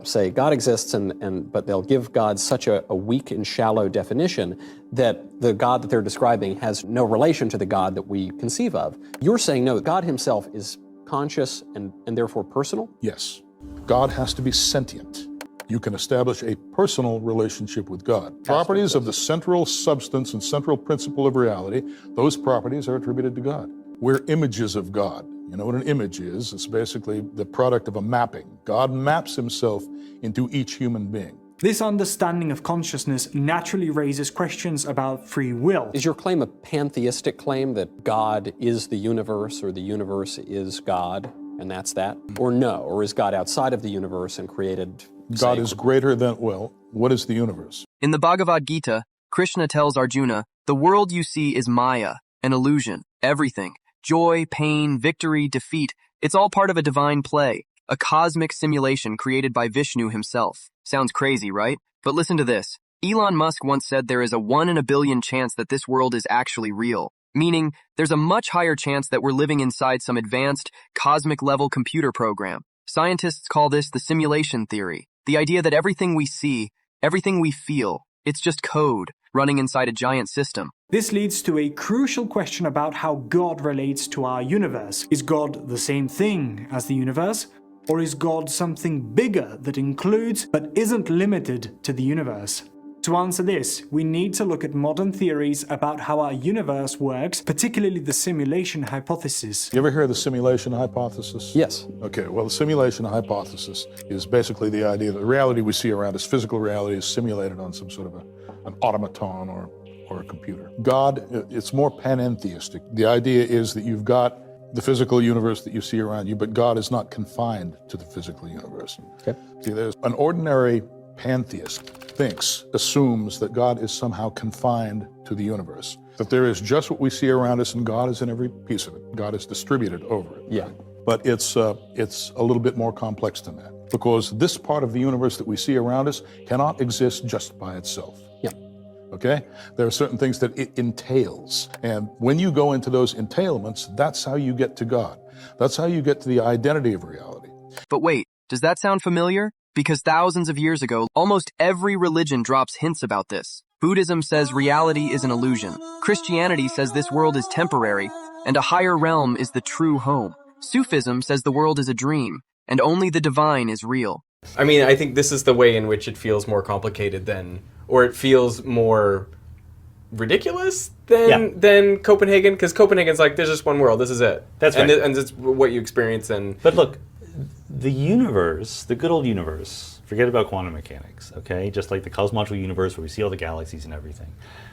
say God exists, but they'll give God such a weak and shallow definition that the God that they're describing has no relation to the God that we conceive of. You're saying, no, God himself is conscious and therefore personal? Yes. God has to be sentient. You can establish a personal relationship with God. Properties of the central substance and central principle of reality, those properties are attributed to God. We're images of God. You know what an image is? It's basically the product of a mapping. God maps himself into each human being. This understanding of consciousness naturally raises questions about free will. Is your claim a pantheistic claim that God is the universe or the universe is God and that's that? Or no? Or is God outside of the universe and created? God is greater than, well, what is the universe? In the Bhagavad Gita, Krishna tells Arjuna, the world you see is Maya, an illusion, everything. Joy, pain, victory, defeat, it's all part of a divine play, a cosmic simulation created by Vishnu himself. Sounds crazy, right? But listen to this. Elon Musk once said there is a 1 in a billion chance that this world is actually real, meaning there's a much higher chance that we're living inside some advanced, cosmic-level computer program. Scientists call this the simulation theory, the idea that everything we see, everything we feel, it's just code running inside a giant system. This leads to a crucial question about how God relates to our universe. Is God the same thing as the universe? Or is God something bigger that includes but isn't limited to the universe? To answer this, we need to look at modern theories about how our universe works, particularly the simulation hypothesis. You ever hear of the simulation hypothesis? Yes. Okay, well, the simulation hypothesis is basically the idea that the reality we see around us, physical reality, is simulated on some sort of an automaton or a computer. God, it's more panentheistic. The idea is that you've got the physical universe that you see around you, but God is not confined to the physical universe. Okay. See, there's an ordinary pantheist assumes that God is somehow confined to the universe, that there is just what we see around us and God is in every piece of it. God is distributed over it. Yeah. Right? But it's a little bit more complex than that, because this part of the universe that we see around us cannot exist just by itself. Yeah. Okay? There are certain things that it entails. And when you go into those entailments, that's how you get to God. That's how you get to the identity of reality. But wait, does that sound familiar? Because thousands of years ago, almost every religion drops hints about this. Buddhism says reality is an illusion. Christianity says this world is temporary, and a higher realm is the true home. Sufism says the world is a dream, and only the divine is real. I mean, I think this is the way in which it feels more complicated or it feels more ridiculous than Copenhagen, because Copenhagen's like, there's just one world, this is it. That's right. And it's what you experience. But look, the universe, the good old universe, forget about quantum mechanics, okay? Just like the cosmological universe where we see all the galaxies and everything.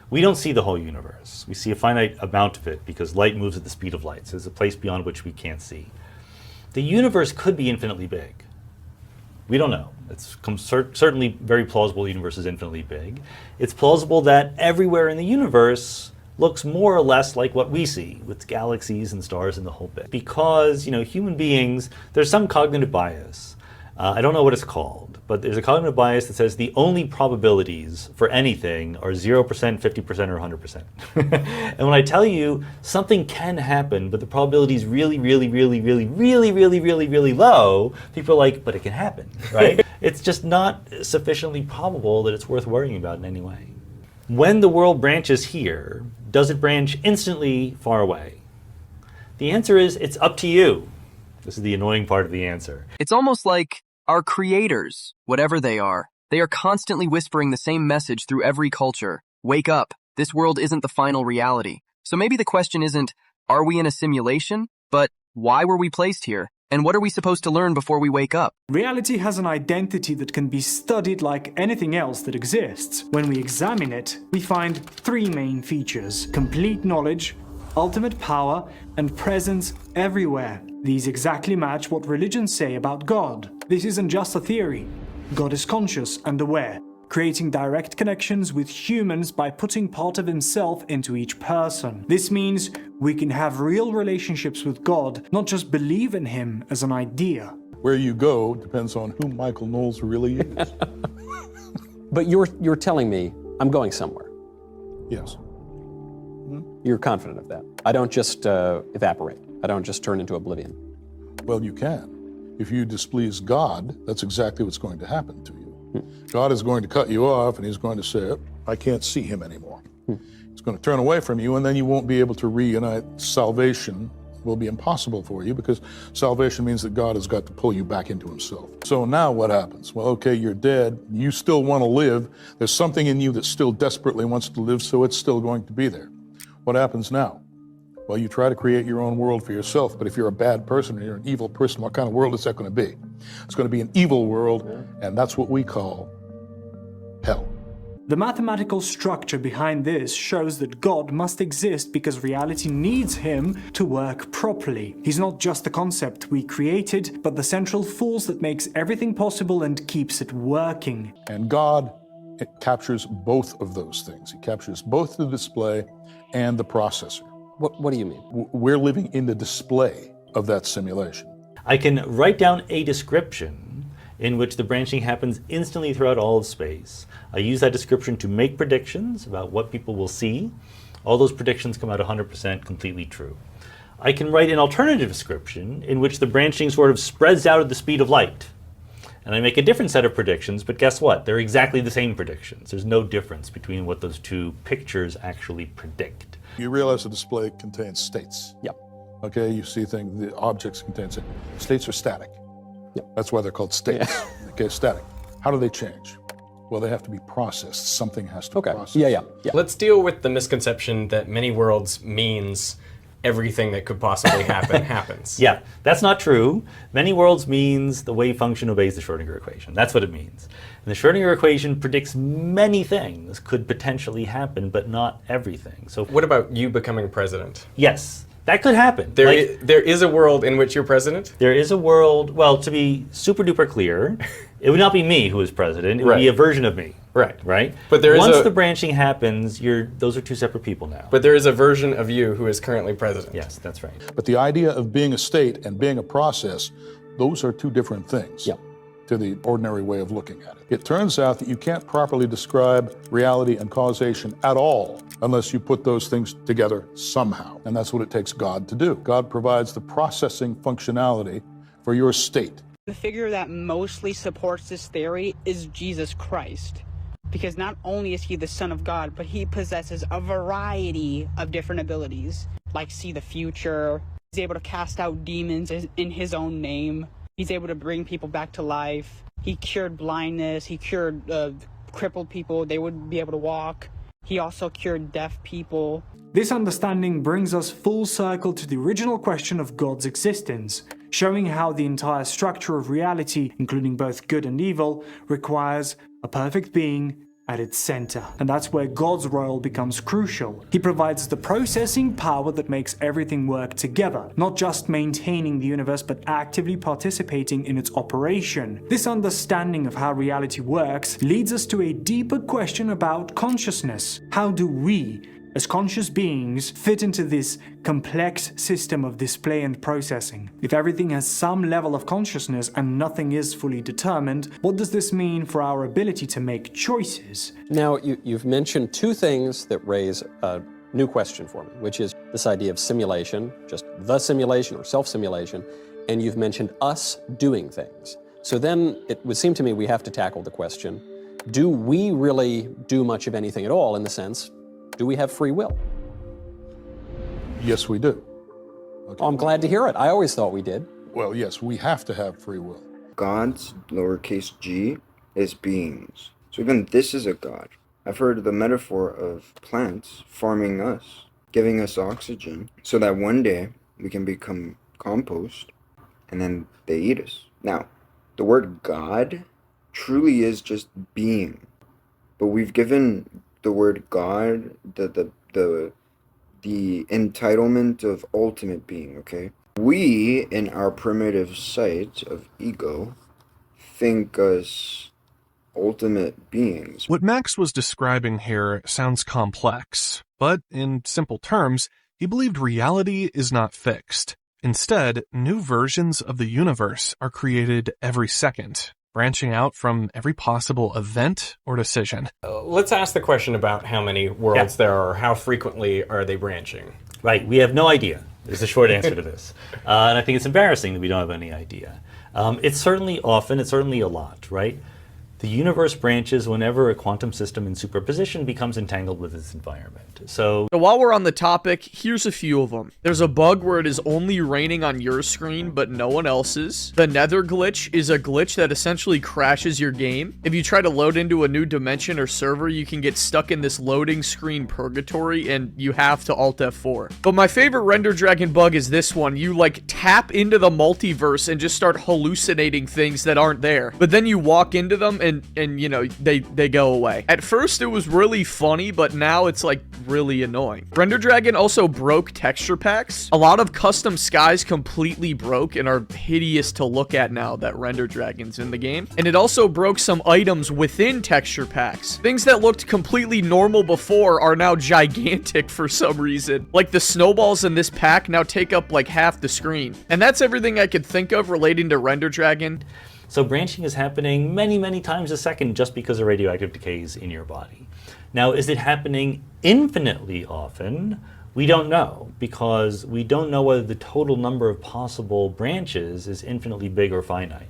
We don't see the whole universe. We see a finite amount of it because light moves at the speed of light. So there's a place beyond which we can't see. The universe could be infinitely big. We don't know. It's certainly very plausible the universe is infinitely big. It's plausible that everywhere in the universe looks more or less like what we see, with galaxies and stars and the whole bit. Because, human beings, there's some cognitive bias. I don't know what it's called, but there's a cognitive bias that says the only probabilities for anything are 0%, 50%, or 100%. And when I tell you something can happen, but the probability is really, really, really, really, really, really, really, really low, people are like, but it can happen, right? It's just not sufficiently probable that it's worth worrying about in any way. When the world branches here, does it branch instantly far away? The answer is, it's up to you. This is the annoying part of the answer. It's almost like our creators, whatever they are constantly whispering the same message through every culture. Wake up. This world isn't the final reality. So maybe the question isn't, are we in a simulation? But why were we placed here? And what are we supposed to learn before we wake up? Reality has an identity that can be studied like anything else that exists. When we examine it, we find three main features: complete knowledge, ultimate power, and presence everywhere. These exactly match what religions say about God. This isn't just a theory. God is conscious and aware, creating direct connections with humans by putting part of himself into each person. This means we can have real relationships with God, not just believe in him as an idea. Where you go depends on who Michael Knowles really is. But you're telling me I'm going somewhere. Yes. You're confident of that. I don't just evaporate. I don't just turn into oblivion. Well, you can. If you displease God, that's exactly what's going to happen to you. God is going to cut you off, and he's going to say, I can't see him anymore. He's going to turn away from you, and then you won't be able to reunite. Salvation will be impossible for you, because salvation means that God has got to pull you back into himself. So now what happens? Well, okay, you're dead. You still want to live. There's something in you that still desperately wants to live, so it's still going to be there. What happens now? Well, you try to create your own world for yourself, but if you're a bad person or you're an evil person, what kind of world is that going to be? It's going to be an evil world, and that's what we call hell. The mathematical structure behind this shows that God must exist because reality needs him to work properly. He's not just a concept we created, but the central force that makes everything possible and keeps it working. And God, it captures both of those things. He captures both the display and the processor. What do you mean? We're living in the display of that simulation. I can write down a description in which the branching happens instantly throughout all of space. I use that description to make predictions about what people will see. All those predictions come out 100% completely true. I can write an alternative description in which the branching sort of spreads out at the speed of light. And I make a different set of predictions, but guess what? They're exactly the same predictions. There's no difference between what those two pictures actually predict. You realize the display contains states. Yep. Okay, you see things, the objects contain states. States are static. Yep. That's why they're called states. Yeah. Okay, static. How do they change? Well, they have to be processed. Something has to process. Yeah. Let's deal with the misconception that many worlds means everything that could possibly happen happens. Yeah, that's not true. Many worlds means the wave function obeys the Schrodinger equation. That's what it means. And the Schrodinger equation predicts many things could potentially happen, but not everything. So what about you becoming president? Yes, that could happen. There is a world in which you're president? There is a world, well, to be super duper clear, it would not be me who is president. It would be a version of me. Right? But there is once the branching happens, those are two separate people now. But there is a version of you who is currently president. Yes, that's right. But the idea of being a state and being a process, those are two different things to the ordinary way of looking at it. It turns out that you can't properly describe reality and causation at all unless you put those things together somehow. And that's what it takes God to do. God provides the processing functionality for your state. The figure that mostly supports this theory is Jesus Christ. Because not only is he the Son of God, but he possesses a variety of different abilities, like see the future, He's able to cast out demons in his own name. He's able to bring people back to life. He cured blindness. He cured crippled people. They wouldn't be able to walk. He also cured deaf people. This understanding brings us full circle to the original question of God's existence, showing how the entire structure of reality, including both good and evil, requires a perfect being at its center. And that's where God's role becomes crucial. He provides the processing power that makes everything work together, not just maintaining the universe, but actively participating in its operation. This understanding of how reality works leads us to a deeper question about consciousness. How do we, as conscious beings, fit into this complex system of display and processing? If everything has some level of consciousness and nothing is fully determined, what does this mean for our ability to make choices? Now, you've mentioned two things that raise a new question for me, which is this idea of simulation, just the simulation or self-simulation, and you've mentioned us doing things. So then it would seem to me we have to tackle the question, do we really do much of anything at all, in the sense, do we have free will? Yes, we do. Okay. I'm glad to hear it. I always thought we did. Well, yes, we have to have free will. God's, lowercase g, is beings. So even this is a god. I've heard the metaphor of plants farming us, giving us oxygen, so that one day we can become compost, and then they eat us. Now, the word God truly is just being, but we've given the word God the entitlement of ultimate being, okay? We, in our primitive sight of ego, think us ultimate beings. What Max was describing here sounds complex, but in simple terms, he believed reality is not fixed. Instead, new versions of the universe are created every second, branching out from every possible event or decision. Let's ask the question about how many worlds there are, how frequently are they branching? Right, we have no idea, is the short answer to this. And I think it's embarrassing that we don't have any idea. It's certainly often, it's certainly a lot, right? The universe branches whenever a quantum system in superposition becomes entangled with its environment. So while we're on the topic, here's a few of them. There's a bug where it is only raining on your screen, but no one else's. The nether glitch is a glitch that essentially crashes your game. If you try to load into a new dimension or server, you can get stuck in this loading screen purgatory, and you have to Alt F4. But my favorite Render Dragon bug is this one. You like tap into the multiverse and just start hallucinating things that aren't there. But then you walk into them and you know, they go away. At first it was really funny, but now it's like really annoying. Render Dragon also broke texture packs. A lot of custom skies completely broke and are hideous to look at now that Render Dragon's in the game. And it also broke some items within texture packs. Things that looked completely normal before are now gigantic for some reason. Like the snowballs in this pack now take up like half the screen. And that's everything I could think of relating to Render Dragon. So branching is happening many, many times a second just because of radioactive decays in your body. Now, is it happening infinitely often? We don't know, because we don't know whether the total number of possible branches is infinitely big or finite.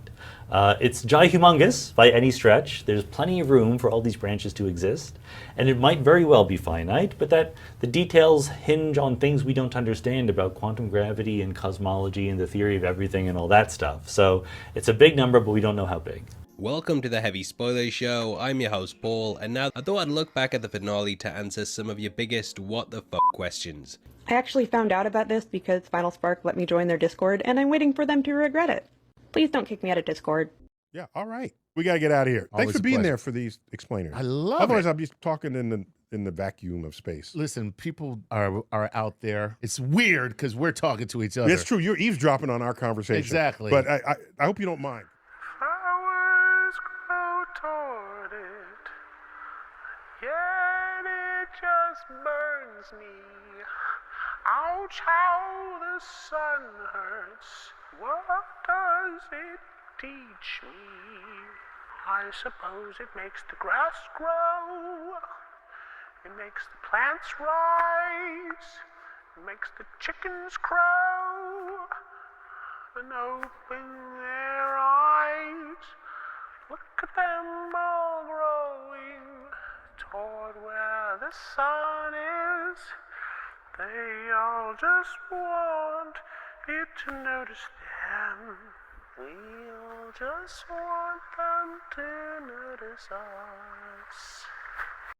It's humongous by any stretch. There's plenty of room for all these branches to exist, and it might very well be finite, but that the details hinge on things we don't understand about quantum gravity and cosmology and the theory of everything and all that stuff. So it's a big number, but we don't know how big. Welcome to the Heavy Spoiler Show. I'm your host Paul, and now I thought I'd look back at the finale to answer some of your biggest what the fuck questions. I actually found out about this because Final Spark let me join their Discord, and I'm waiting for them to regret it. Please don't kick me out of Discord. Yeah, all right. We got to get out of here. Thanks for being there for these explainers. I love Otherwise, it. I'll be talking in the vacuum of space. Listen, people are out there. It's weird because we're talking to each other. It's true. You're eavesdropping on our conversation. Exactly. But I hope you don't mind. Flowers grow toward it, yet it just burns me. Ouch, how the sun hurts. What does it teach me? I suppose it makes the grass grow. It makes the plants rise. It makes the chickens crow and open their eyes. Look at them all growing toward where the sun is. They all just want happy to notice them. We all just want them to notice us.